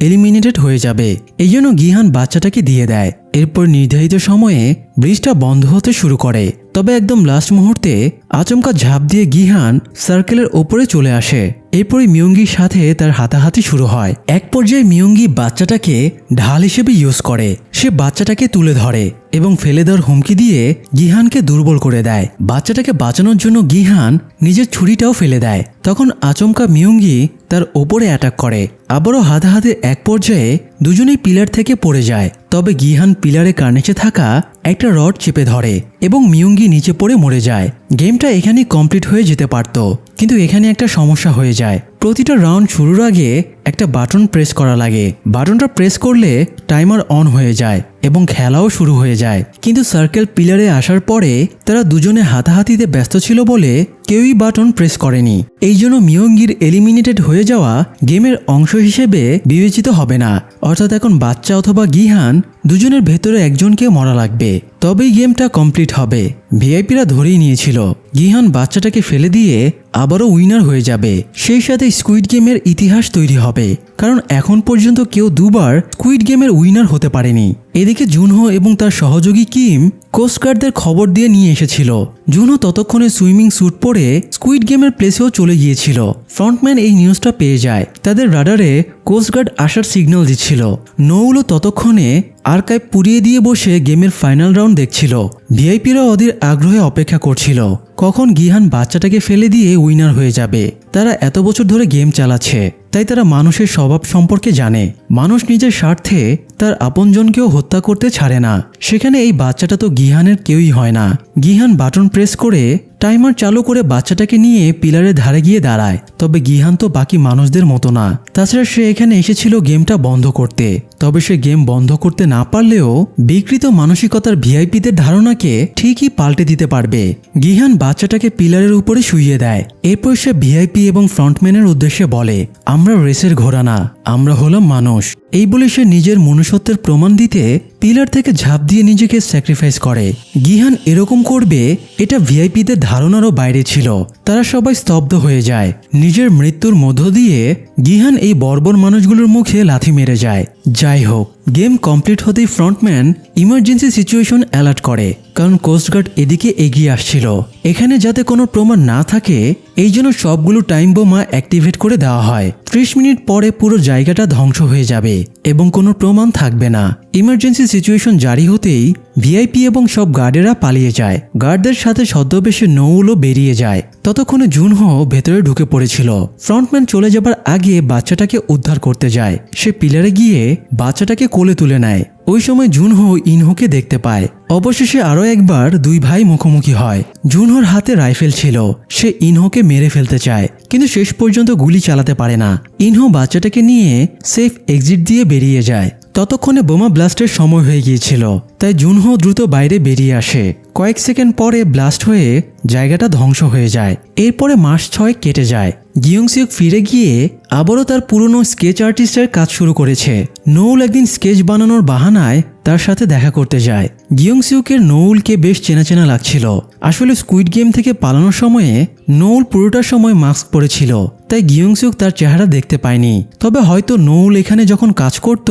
S1: এলিমিনেটেড হয়ে যাবে। এই জন্য গিহান বাচ্চাটাকে দিয়ে দেয়। এরপর নির্ধারিত সময়ে ব্রিজটা বন্ধ হতে শুরু করে। তবে একদম লাস্ট মুহূর্তে আচমকা ঝাঁপ দিয়ে গিহান সার্কেলের ওপরে চলে আসে। এরপরে মিয়ঙ্গির সাথে তার হাতাহাতি শুরু হয়। এক পর্যায়ে মিয়ঙ্গি বাচ্চাটাকে ঢাল হিসেবে ইউজ করে। সে বাচ্চাটাকে তুলে ধরে এবং ফেলে দেওয়ার হুমকি দিয়ে গিহানকে দুর্বল করে দেয়। বাচ্চাটাকে বাঁচানোর জন্য গিহান নিজের ছুরিটাও ফেলে দেয়। তখন আচমকা মিয়ঙ্গি তার ওপরে অ্যাটাক করে। আবারও হাতাহাতির এক পর্যায়ে দুজনেই পিলার থেকে পড়ে যায়। তবে গিহান পিলারে কার্নিচে থাকা একটা রড চেপে ধরে এবং মিয়ঙ্গি নিচে পড়ে মরে যায়। গেমটা এখানেই কমপ্লিট হয়ে যেতে পারত, কিন্তু এখানে একটা সমস্যা হয়ে যায়। প্রতিটা রাউন্ড শুরুর আগে একটা বাটন প্রেস করা লাগে। বাটনটা প্রেস করলে টাইমার অন হয়ে যায় এবং খেলাও শুরু হয়ে যায়। কিন্তু সার্কেল পিলারে আসার পরে তারা দুজনে হাতাহাতিতে ব্যস্ত ছিল বলে কেউই বাটন প্রেস করেনি। এই জন্য মিয়ঙ্গির এলিমিনেটেড হয়ে যাওয়া গেমের অংশ হিসেবে বিবেচিত হবে না। অর্থাৎ এখন বাচ্চা অথবা গিহান দুজনের ভেতরে একজনকে মরা লাগবে, তবেই গেমটা কমপ্লিট হবে। ভিআইপিরা ধরেই নিয়েছিল গিহান বাচ্চাটাকে ফেলে দিয়ে আবারও উইনার হয়ে যাবে। সেই সাথে স্কুইড গেমের ইতিহাস তৈরি হবে, কারণ এখন পর্যন্ত কেউ দুবার স্কুইড গেমের উইনার হতে পারেনি। এদিকে জুনহো এবং তার সহযোগী কিম কোস্টগার্ডদের খবর দিয়ে নিয়ে এসেছিল। জুনহো ততক্ষণে সুইমিং স্যুট পরে স্কুইড গেমের প্লেসেও চলে গিয়েছিল। ফ্রন্টম্যান এই নিউজটা পেয়ে যায়। তাদের রাডারে কোস্টগার্ড আসার সিগন্যাল দিচ্ছিল। নৌলও ততক্ষণে আর্কাইভ পুড়িয়ে দিয়ে বসে গেমের ফাইনাল রাউন্ড দেখছিল। ভিআইপিরা অধীর আগ্রহে অপেক্ষা করছিল কখন গিহান বাচ্চাটাকে ফেলে দিয়ে উইনার হয়ে যাবে। তারা এত বছর ধরে গেম চালাচ্ছে, তাই তারা মানুষের স্বভাব সম্পর্কে জানে। মানুষ নিজের স্বার্থে তার আপনজনকেও হত্যা করতে ছাড়ে না। সেখানে এই বাচ্চাটা তো গিহানের কেউই হয় না। গিহান বাটন প্রেস করে টাইমার চালু করে বাচ্চাটাকে নিয়ে পিলারের ধারে গিয়ে দাঁড়ায়। তবে গিহান তো বাকি মানুষদের মতো না। তাছাড়া সে এখানে এসেছিল গেমটা বন্ধ করতে। তবে সে গেম বন্ধ করতে না পারলেও বিকৃত মানসিকতার ভিআইপিদের ধারণাকে ঠিকই পাল্টে দিতে পারবে। গিহান বাচ্চাটাকে পিলারের উপরে শুইয়ে দেয়। এরপর সে ভিআইপি এবং ফ্রন্টম্যানের উদ্দেশ্যে বলে, আমরা রেসের ঘোড়া না, আমরা হলাম মানুষ। এই বলে সে নিজের মনুষ্যত্বের প্রমাণ দিতে পিলার থেকে ঝাঁপ দিয়ে নিজেকে স্যাক্রিফাইস করে। গিহান এরকম করবে এটা ভিআইপিদের ধারণারও বাইরে ছিল। তারা সবাই স্তব্ধ হয়ে যায়। নিজের মৃত্যুর মধ্য দিয়ে গিহান এই বর্বর মানুষগুলোর মুখে লাথি মেরে যায়। যাই হোক, গেম কমপ্লিট হতেই ফ্রন্টম্যান ইমার্জেন্সি সিচুয়েশন অ্যালার্ট করে, কারণ কোস্টগার্ড এদিকে এগিয়ে আসছিল। এখানে যাতে কোনো প্রমাণ না থাকে এই জন্য সবগুলো টাইম বোমা অ্যাক্টিভেট করে দেওয়া হয়। 30 মিনিট পরে পুরো জায়গাটা ধ্বংস হয়ে যাবে এবং কোনো প্রমাণ থাকবে না। ইমার্জেন্সি সিচুয়েশন জারি হতেই ভিআইপি এবং সব গার্ডেরা পালিয়ে যায়। গার্ডদের সাথে ছদ্মবেশে নৌলও বেরিয়ে যায়। ততক্ষণে জুনহো ভেতরে ঢুকে পড়েছিল। ফ্রন্টম্যান চলে যাবার আগে বাচ্চাটাকে উদ্ধার করতে যায়। সে পিলারে গিয়ে বাচ্চাটাকে কোলে তুলে নেয়। ওই সময় জুনহো ইনহোকে দেখতে পায়। অবশেষে আরও একবার দুই ভাই মুখোমুখি হয়। জুনহোর হাতে রাইফেল ছিল। সে ইনহোকে মেরে ফেলতে চায়, কিন্তু শেষ পর্যন্ত গুলি চালাতে পারে না। ইনহো বাচ্চাটাকে নিয়ে সেফ এক্সিট দিয়ে বেরিয়ে যায়। ততক্ষণে বোমা ব্লাস্টের সময় হয়ে গিয়েছিল, তাই জুনহো দ্রুত বাইরে বেরিয়ে আসে। কয়েক সেকেন্ড পরে ব্লাস্ট হয়ে জায়গাটা ধ্বংস হয়ে যায়। এরপরে মাস 6 কেটে যায়। গিয়ংসিউক ফিরে গিয়ে আবারও তার পুরনো স্কেচ আর্টিস্টের কাজ শুরু করেছে। নৌল একদিন স্কেচ বানানোর বাহানায় তার সাথে দেখা করতে যায়। গিয়ংসিউকের নৌলকে বেশ চেনা চেনা লাগছিল। আসলে স্কুইড গেম থেকে পালানোর সময়ে নৌল পুরোটা সময় মাস্ক পরেছিল, তাই গিয়ংসিউক তার চেহারা দেখতে পায়নি। তবে হয়তো নৌল এখানে যখন কাজ করত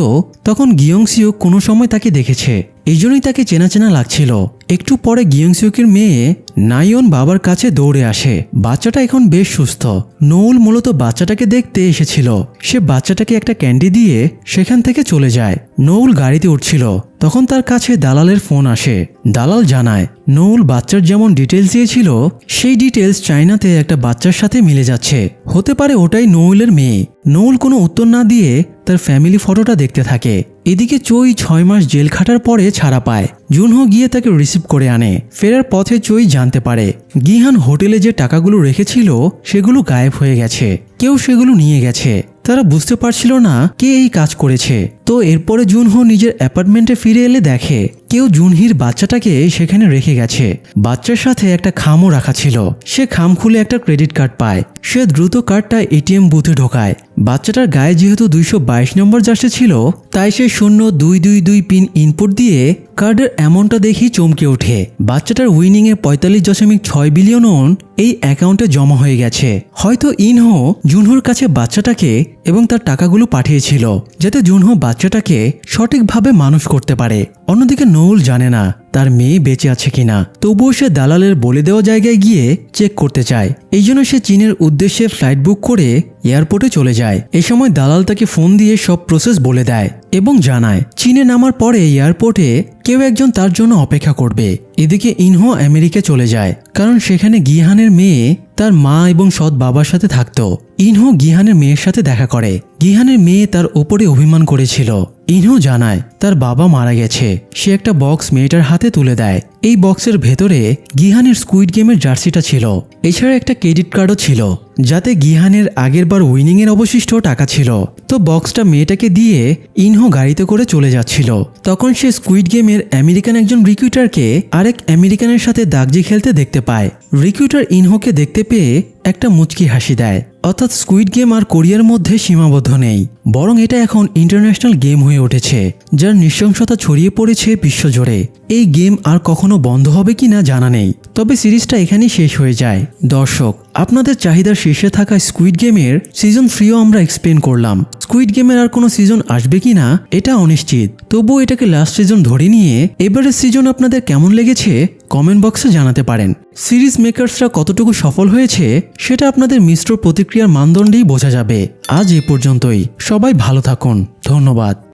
S1: তখন গিয়ংসিউক কোনো সময় তাকে দেখেছে, এই জন্যই তাকে চেনা চেনা লাগছিল। একটু পরে গিয়ংসিউকের মেয়ে নাইয়ন বাবার কাছে দৌড়ে আসে। বাচ্চাটা এখন বেশ সুস্থ। নৌল মূলত বাচ্চাটাকে দেখতে এসেছিল। সে বাচ্চাটাকে একটা ক্যান্ডি দিয়ে সেখান থেকে চলে যায়। নৌল গাড়িতে উঠছিল, তখন তার কাছে দালালের ফোন আসে। দালাল জানায় নৌল বাচ্চার যেমন ডিটেলস দিয়েছিল সেই ডিটেলস চায়নাতে একটা বাচ্চার সাথে মিলে যাচ্ছে। হতে পারে ওটাই নৌলের মেয়ে। নৌল কোনো উত্তর না দিয়ে তার ফ্যামিলি ফটোটা দেখতে থাকে। এদিকে চই 6 মাস জেল খাটার পরে ছাড়া পায়। জুনহো গিয়ে তাকে রিসিভ করে আনে। ফেরার পথে চই জানতে পারে গিহান হোটেলে যে টাকাগুলো রেখেছিল সেগুলো গায়েব হয়ে গেছে। কেউ সেগুলো নিয়ে গেছে। তারা বুঝতে পারছিল না কে এই কাজ করেছে। তো এরপরে জুনহো নিজের অ্যাপার্টমেন্টে ফিরে এলে দেখে কেউ জুনহির বাচ্চাটাকে সেখানে রেখে গেছে। বাচ্চার সাথে একটা খামও রাখা ছিল। সে খাম খুলে একটা ক্রেডিট কার্ড পায়। সে দ্রুত কার্ডটা এটিএম বুথে ঢোকায়। বাচ্চাটার গায়ে যেহেতু 222 নম্বর জার্সি ছিল, তাই সে 0222 পিন ইনপুট দিয়ে কার্ডের অ্যামাউন্টটা দেখি চমকে ওঠে। বাচ্চাটার উইনিংয়ে 45.6 বিলিয়ন ওন এই অ্যাকাউন্টে জমা হয়ে গেছে। হয়তো ইনহো জুনহোর কাছে বাচ্চাটাকে এবং তার টাকাগুলো পাঠিয়েছিল, যাতে জুনহো বাচ্চাটাকে সঠিকভাবে মানুষ করতে পারে। অন্যদিকে নৌল জানে না তার মেয়ে বেঁচে আছে কিনা। তবুও সে দালালের বলে দেওয়া জায়গায় গিয়ে চেক করতে চায়। এই জন্য সে চীনের উদ্দেশ্যে ফ্লাইট বুক করে এয়ারপোর্টে চলে যায়। এ সময় দালাল তাকে ফোন দিয়ে সব প্রসেস বলে দেয় এবং জানায় চীনে নামার পরে এয়ারপোর্টে কেউ একজন তার জন্য অপেক্ষা করবে। এদিকে ইনহো আমেরিকা চলে যায়, কারণ সেখানে গিহানের মেয়ে তার মা এবং সৎ বাবার সাথে থাকতো। ইনহো গিহানের মেয়ের সাথে দেখা করে। গিহানের মেয়ে তার ওপরে অভিমান করেছিল, ইনহো জানায় তার বাবা মারা গেছে। সে একটা বক্স মেয়েটার হাতে তুলে দেয়। এই বক্সের ভেতরে গিহানের স্কুইড গেমের জার্সিটা ছিল। এছাড়া একটা ক্রেডিট কার্ডও ছিল, যাতে গিহানের আগের বার উইনিংয়ের অবশিষ্ট টাকা ছিল। তো বক্সটা মেয়েটাকে দিয়ে ইনহো গাড়িতে করে চলে যাচ্ছিল। তখন সে স্কুইড গেমের আমেরিকান একজন রিক্রুটারকে আরেক আমেরিকানের সাথে দাগজি খেলতে দেখতে পায়। রিক্রুটার ইনহোকে দেখতে পেয়ে একটা মুচকি হাসি দেয়। অর্থাৎ স্কুইড গেম আর কোরিয়ার মধ্যে সীমাবদ্ধ নেই, বরং এটা এখন ইন্টারন্যাশনাল গেম হয়ে উঠেছে, যার নৃশংসতা ছড়িয়ে পড়েছে বিশ্বজুড়ে। এই গেম আর কখনো বন্ধ হবে কিনা জানা নেই, তবে সিরিজটা এখানেই শেষ হয়ে যায়। দর্শক, আপনাদের চাহিদার শীর্ষে থাকা স্কুইড গেমের সিজন 3ও আমরা এক্সপ্লেন করলাম। স্কুইড গেমের আর কোনো সিজন আসবে কিনা এটা অনিশ্চিত, তবুও এটাকে লাস্ট সিজন ধরে নিয়ে এবারের সিজন আপনাদের কেমন লেগেছে কমেন্ট বক্সে জানাতে পারেন। সিরিজ মেকার্সরা কতটুকু সফল হয়েছে সেটা আপনাদের মিশ্র প্রতিক্রিয়ার মানদণ্ডেই বোঝা যাবে। আজ এ পর্যন্তই, সবাই ভালো থাকুন, ধন্যবাদ।